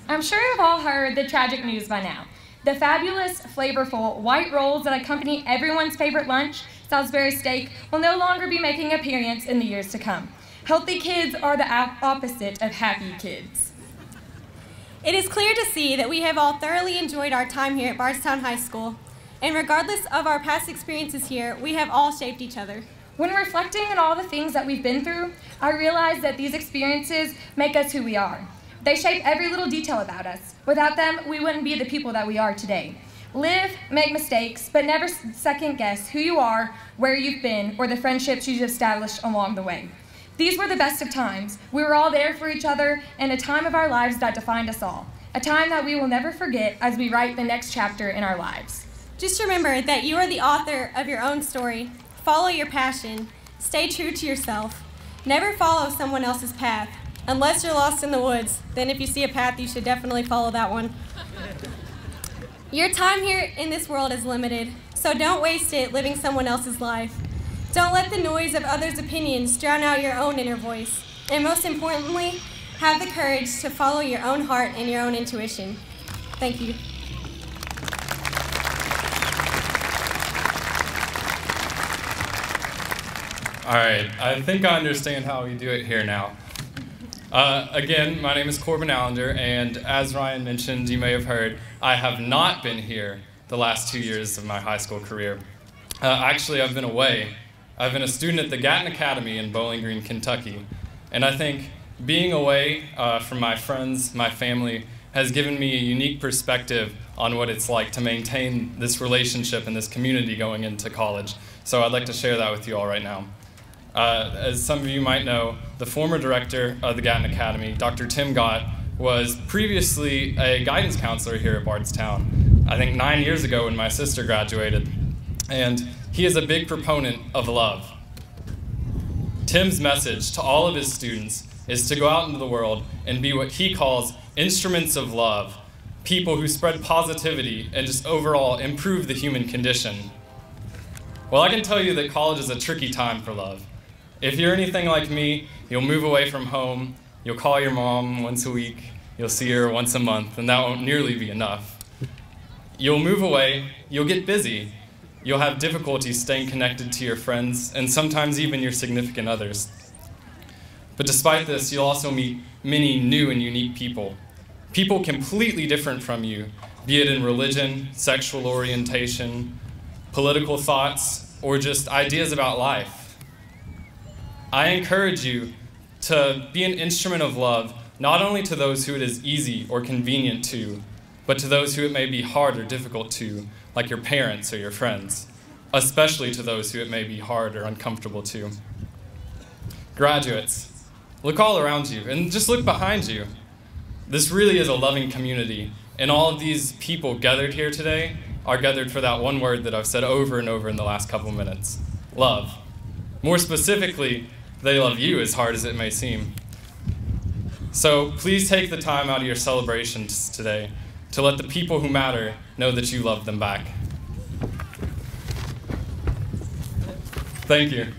I'm sure you've all heard the tragic news by now. The fabulous, flavorful white rolls that accompany everyone's favorite lunch, Salisbury steak, will no longer be making an appearance in the years to come. Healthy kids are the opposite of happy kids. It is clear to see that we have all thoroughly enjoyed our time here at Bardstown High School. And regardless of our past experiences here, we have all shaped each other. When reflecting on all the things that we've been through, I realize that these experiences make us who we are. They shape every little detail about us. Without them, we wouldn't be the people that we are today. Live, make mistakes, but never second guess who you are, where you've been, or the friendships you've established along the way. These were the best of times. We were all there for each other in a time of our lives that defined us all. A time that we will never forget as we write the next chapter in our lives. Just remember that you are the author of your own story. Follow your passion. Stay true to yourself. Never follow someone else's path. Unless you're lost in the woods, then if you see a path, you should definitely follow that one. Your time here in this world is limited, so don't waste it living someone else's life. Don't let the noise of others' opinions drown out your own inner voice. And most importantly, have the courage to follow your own heart and your own intuition. Thank you. All right, I think I understand how we do it here now. Again, my name is Corbin Allender, and as Ryan mentioned, you may have heard, I have not been here the last 2 years of my high school career. Actually, I've been away. I've been a student at the Gatton Academy in Bowling Green, Kentucky, and I think being away from my friends, my family, has given me a unique perspective on what it's like to maintain this relationship and this community going into college. So I'd like to share that with you all right now. As some of you might know, the former director of the Gatton Academy, Dr. Tim Gott, was previously a guidance counselor here at Bardstown, I think 9 years ago when my sister graduated. And he is a big proponent of love. Tim's message to all of his students is to go out into the world and be what he calls instruments of love, people who spread positivity and just overall improve the human condition. Well, I can tell you that college is a tricky time for love. If you're anything like me, you'll move away from home, you'll call your mom once a week, you'll see her once a month, and that won't nearly be enough. You'll move away, you'll get busy, you'll have difficulty staying connected to your friends, and sometimes even your significant others. But despite this, you'll also meet many new and unique people. People completely different from you, be it in religion, sexual orientation, political thoughts, or just ideas about life. I encourage you to be an instrument of love, not only to those who it is easy or convenient to, but to those who it may be hard or difficult to, like your parents or your friends, especially to those who it may be hard or uncomfortable to. Graduates, look all around you and just look behind you. This really is a loving community, and all of these people gathered here today are gathered for that one word that I've said over and over in the last couple minutes: love. More specifically, they love you as hard as it may seem. So please take the time out of your celebrations today to let the people who matter know that you love them back. Thank you.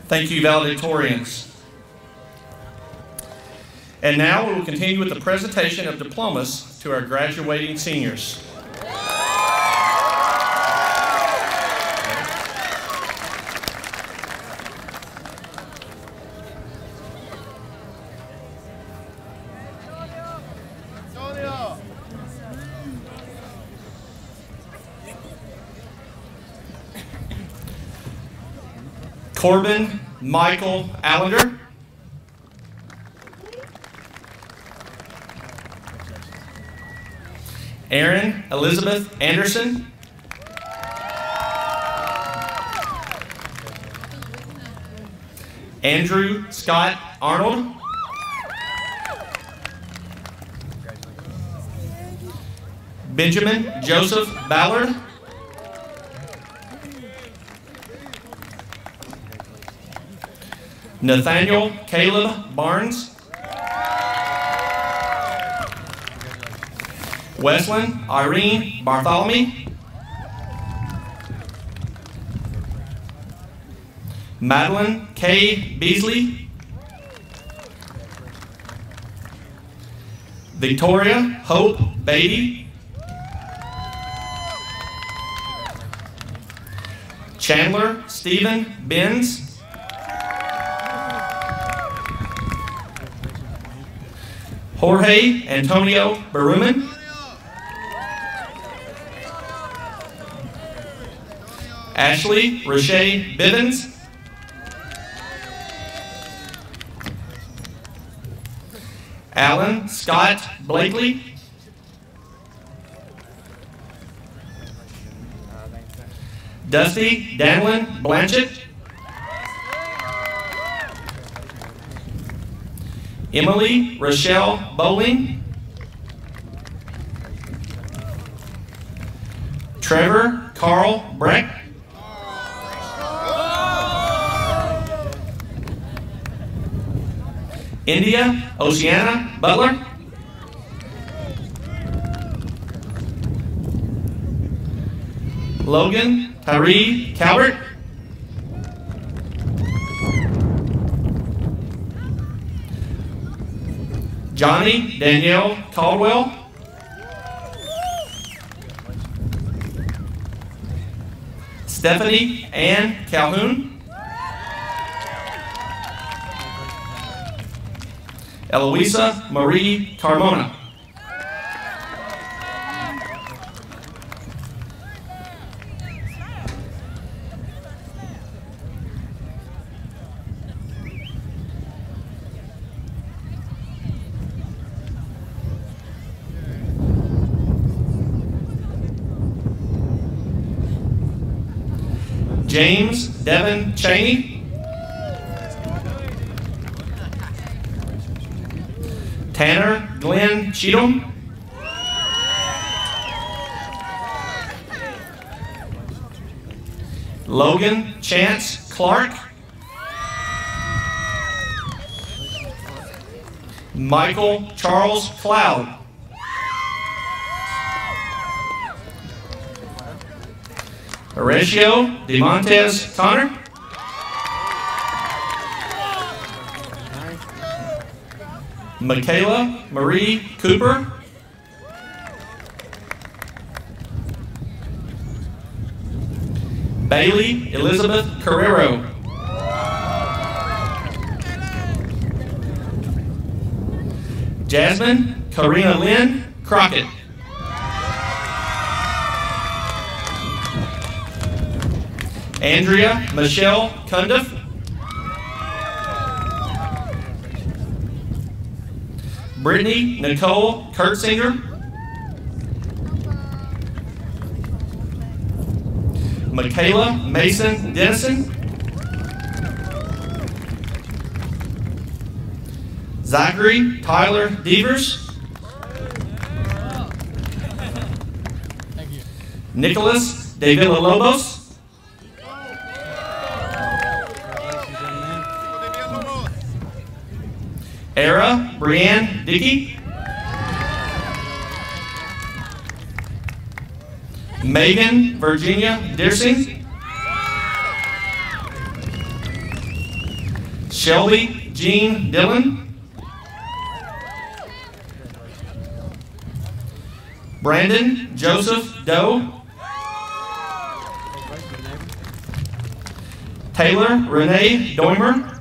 Thank you, valedictorians. And now we will continue with the presentation of diplomas to our graduating seniors. Corbin Michael Allender. Erin Elizabeth Anderson. Andrew Scott Arnold. Benjamin Joseph Ballard. Nathaniel Caleb Barnes. Weslyn Irene Bartholomew. Madeline K. Beasley. Victoria Hope Beatty. Chandler Stephen Benz. Jorge Antonio Berumen. Ashley Rashay Bivens. Alan Scott Blakely. Dusty Danlin Blanchett. Emily Rochelle Bowling. Trevor Carl Breck. India Oceana Butler. Logan Tyree Calvert. Johnny Danielle Caldwell. Stephanie Ann Calhoun. Eloisa Marie Carmona. James Devin Cheney. Tanner Glenn Cheatham. Logan Chance Clark. Michael Charles Cloud. Horatio DeMontes Connor. Michaela Marie Cooper. Bailey Elizabeth Carrero. Jasmine Karina Lynn Crockett. Andrea Michelle Cundiff. Brittany Nicole Kurtzinger. Michaela Mason Dennison. Zachary Tyler Devers. Nicholas De Villalobos. Era Brianne Dickey. Megan Virginia Deersing. Shelby Jean Dillon. Brandon Joseph Doe. Taylor Renee Doimer.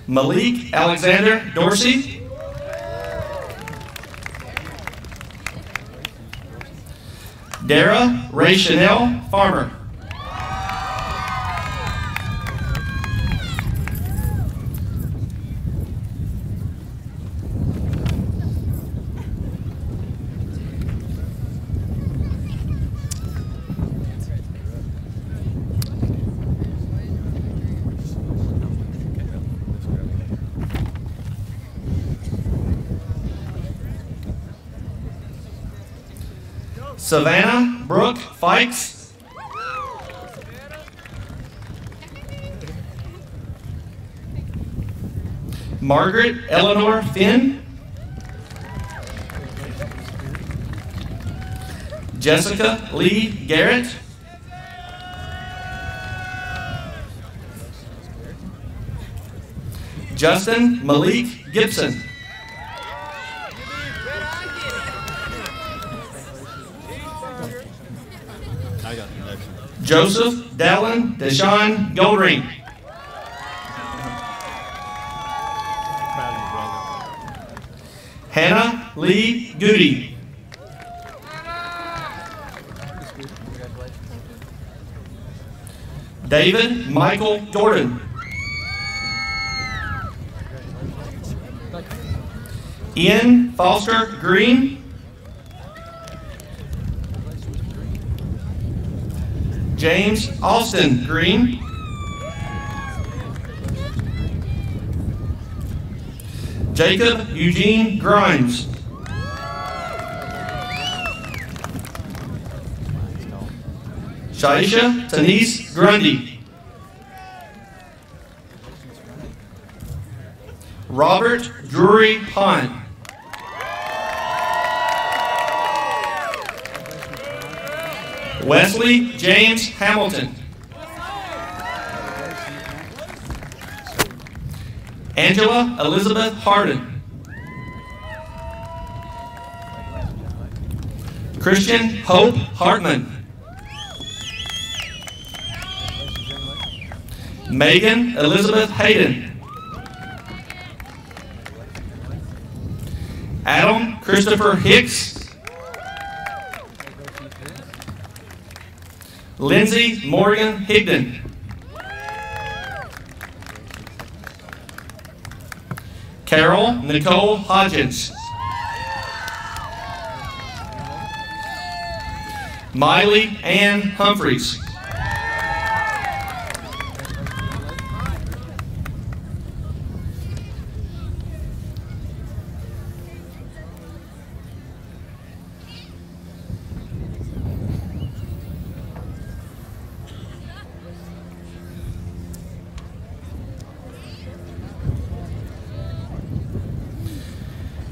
Malik Alexander Dorsey. Dara Ray Chanel Farmer. Savannah Brooke Fikes. Margaret Eleanor Finn. Jessica Lee Garrett. Justin Malik Gibson. Joseph Dallin Deshaun Goldring. Hannah Lee Goody. David Michael Jordan. Ian Foster Green. James Austin Green. Jacob Eugene Grimes. Shaisha Tanise Grundy. Robert Drury Hunt. Wesley James Hamilton. Angela Elizabeth Harden. Christian Hope Hartman. Megan Elizabeth Hayden. Adam Christopher Hicks. Lindsay Morgan Higdon. Carol Nicole Hodgins. Miley Ann Humphreys.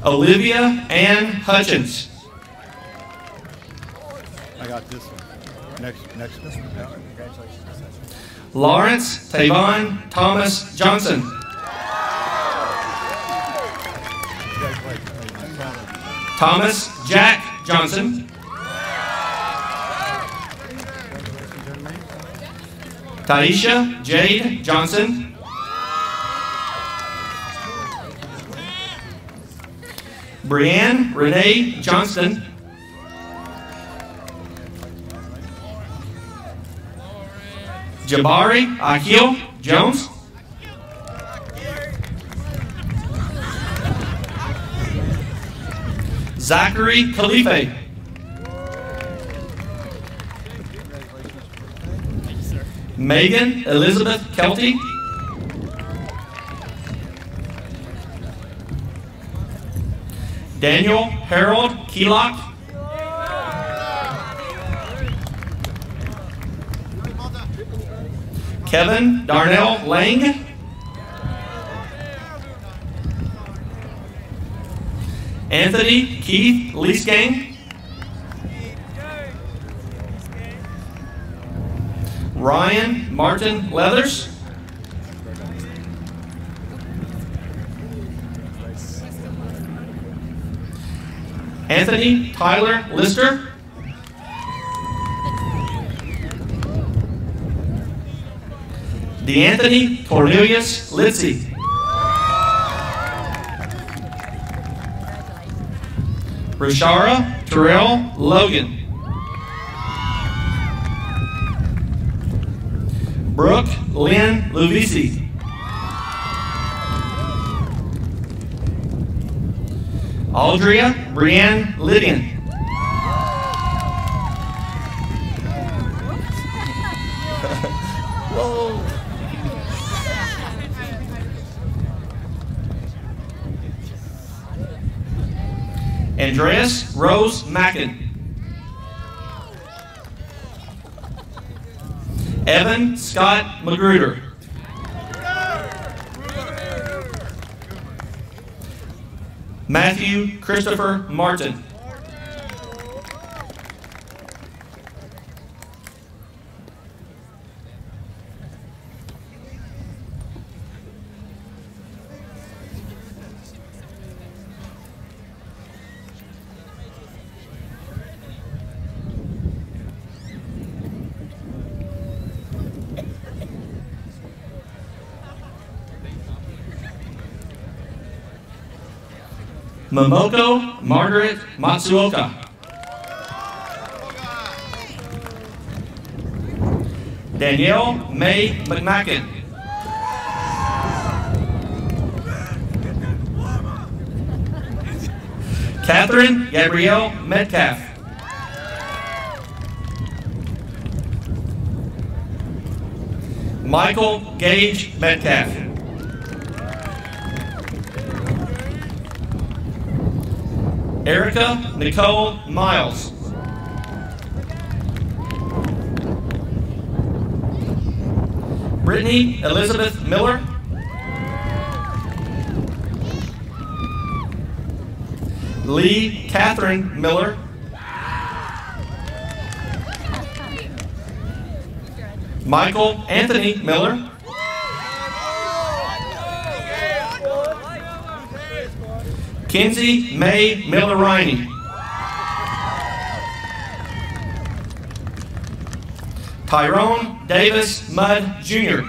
Olivia Ann Hutchins. I got this one. Next one. Congratulations. Lawrence Tavon Thomas Johnson. Thomas Jack Johnson. Taisha Jade Johnson. Brianne Renee Johnston. Jabari Akil Jones. Zachary Khalife. Megan Elizabeth Kelty. Daniel Harold Keelock. Kevin Darnell Lang. Anthony Keith Leesgang. Ryan Martin Leathers. Anthony Tyler Lister. DeAnthony Cornelius Litzy. Rashara Terrell Logan. Brooke Lynn Luvisi. Aldria Brianne Lydian. Whoa. Andreas Rose Mackin. Evan Scott Magruder. Matthew Christopher Martin. Momoko Margaret Matsuoka. Danielle May McMacken. Catherine Gabrielle Metcalf. Michael Gage Metcalf. Erica Nicole Miles. Brittany Elizabeth Miller. Lee Catherine Miller. Michael Anthony Miller. Kinsey May Miller-Riney. Tyrone Davis Mudd, Jr.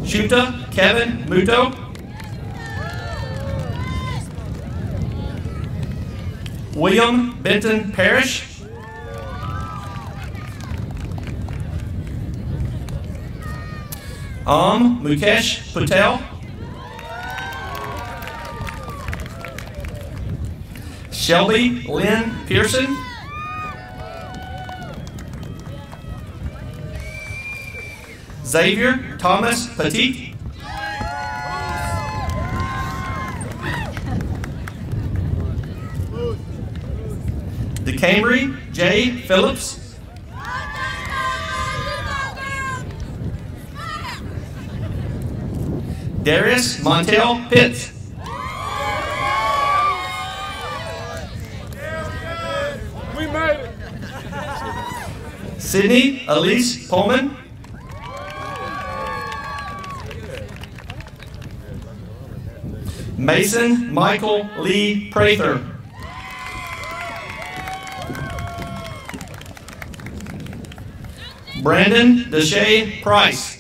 Shuta Kevin Muto. William Benton Parrish. Mukesh Patel. Shelby Lynn Pearson. Xavier Thomas Petit. DeCamry J. Phillips. Darius Montel Pitts. We made it. Sydney Elise Pullman. Mason Michael Lee Prather. Brandon Deshae Price.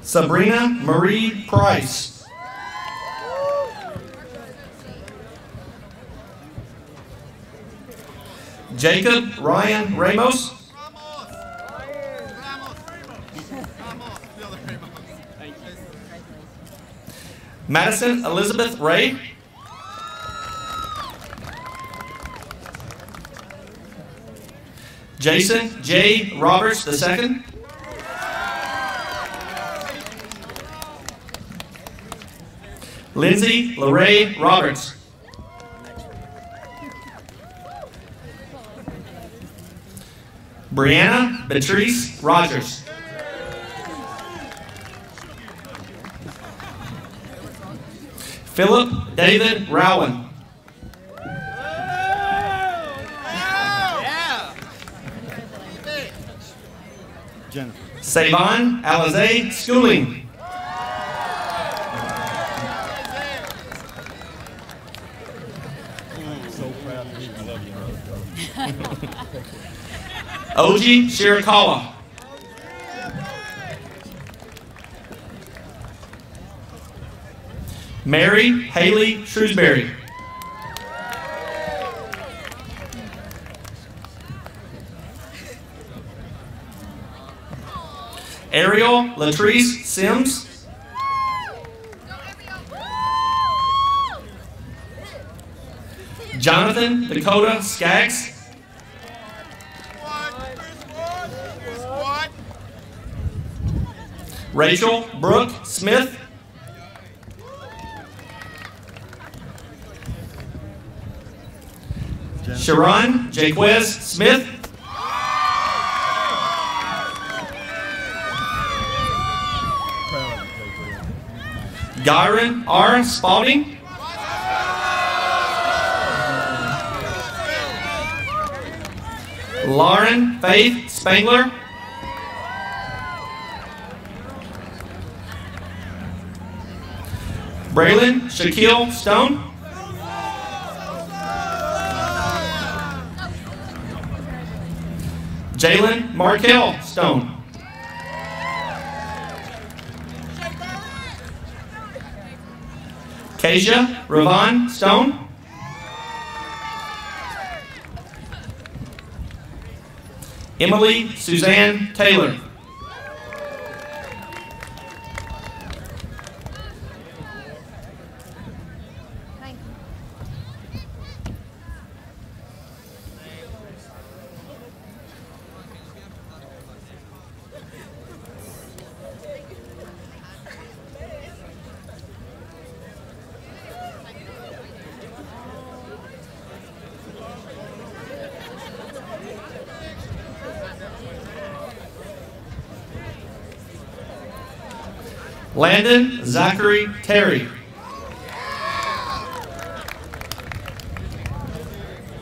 Sabrina Marie Price. Jacob Ryan Ramos. Madison Elizabeth Ray. Jason J. Roberts II. Lindsay LeRae Roberts. Brianna Beatrice Rogers. Philip David Rowan. Savon Alize Schooling. Oji Shirakawa. Mary Haley Shrewsbury. Ariel Latrice Sims. Jonathan Dakota Skaggs. Rachel Brooke Smith. Sharon Jaquez Smith. Gyron R. Spalding. Lauren Faith Spangler. Braylon Shaquille Stone. Jalen Markel Stone. Kasia Ravon Stone. Emily Suzanne Taylor. Landon Zachary Terry.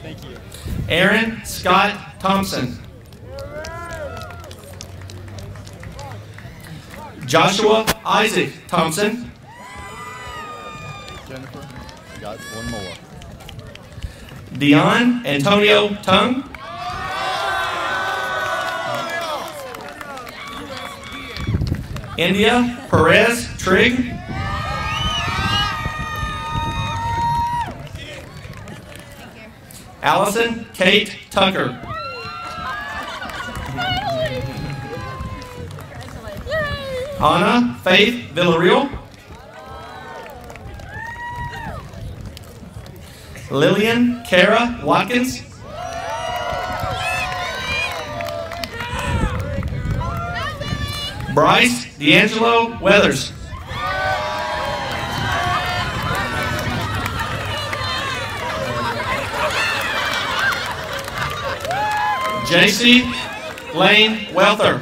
Thank you. Aaron Scott Thompson. Joshua Isaac Thompson. Jennifer, you got one more. Dion Antonio Tung. India Perez Trigg. Allison Kate Tucker. Anna Faith Villarreal. Lillian Kara Watkins. Bryce D'Angelo Weathers. JC Lane Welther.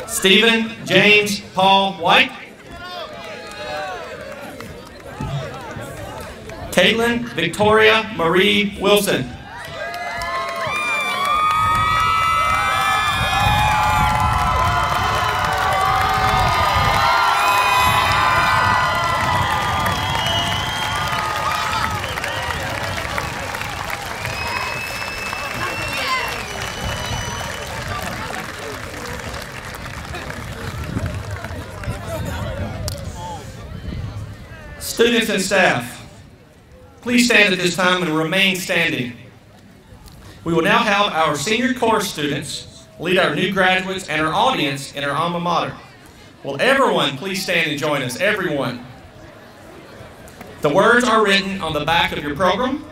Stephen James Paul White. Caitlin Victoria Marie Wilson. Students and staff, please stand at this time and remain standing. We will now have our senior course students lead our new graduates and our audience in our alma mater. Will everyone please stand and join us, everyone. The words are written on the back of your program.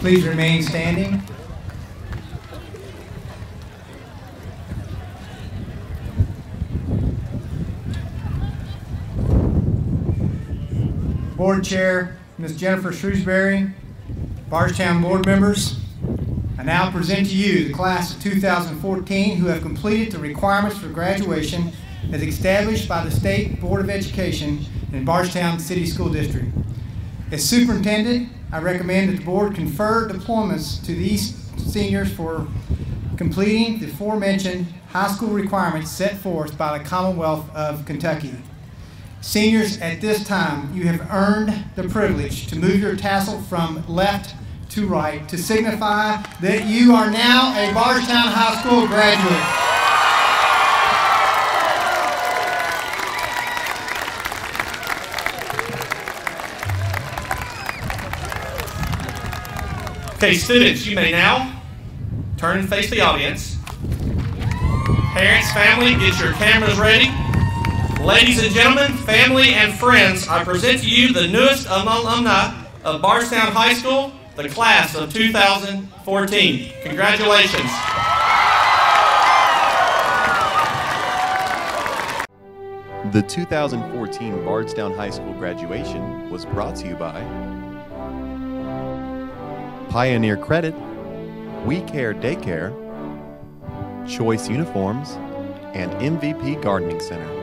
Please remain standing. Board Chair, Ms. Jennifer Shrewsbury, Bardstown board members, I now present to you the class of 2014 who have completed the requirements for graduation as established by the State Board of Education in Bardstown City School District. As superintendent, I recommend that the board confer diplomas to these seniors for completing the aforementioned high school requirements set forth by the Commonwealth of Kentucky. Seniors, at this time, you have earned the privilege to move your tassel from left to right to signify that you are now a Bardstown High School graduate. Okay, students, you may now turn and face the audience. Parents, family, get your cameras ready. Ladies and gentlemen, family and friends, I present to you the newest alumni of Bardstown High School, the class of 2014. Congratulations. The 2014 Bardstown High School graduation was brought to you by Pioneer Credit, We Care Daycare, Choice Uniforms, and MVP Gardening Center.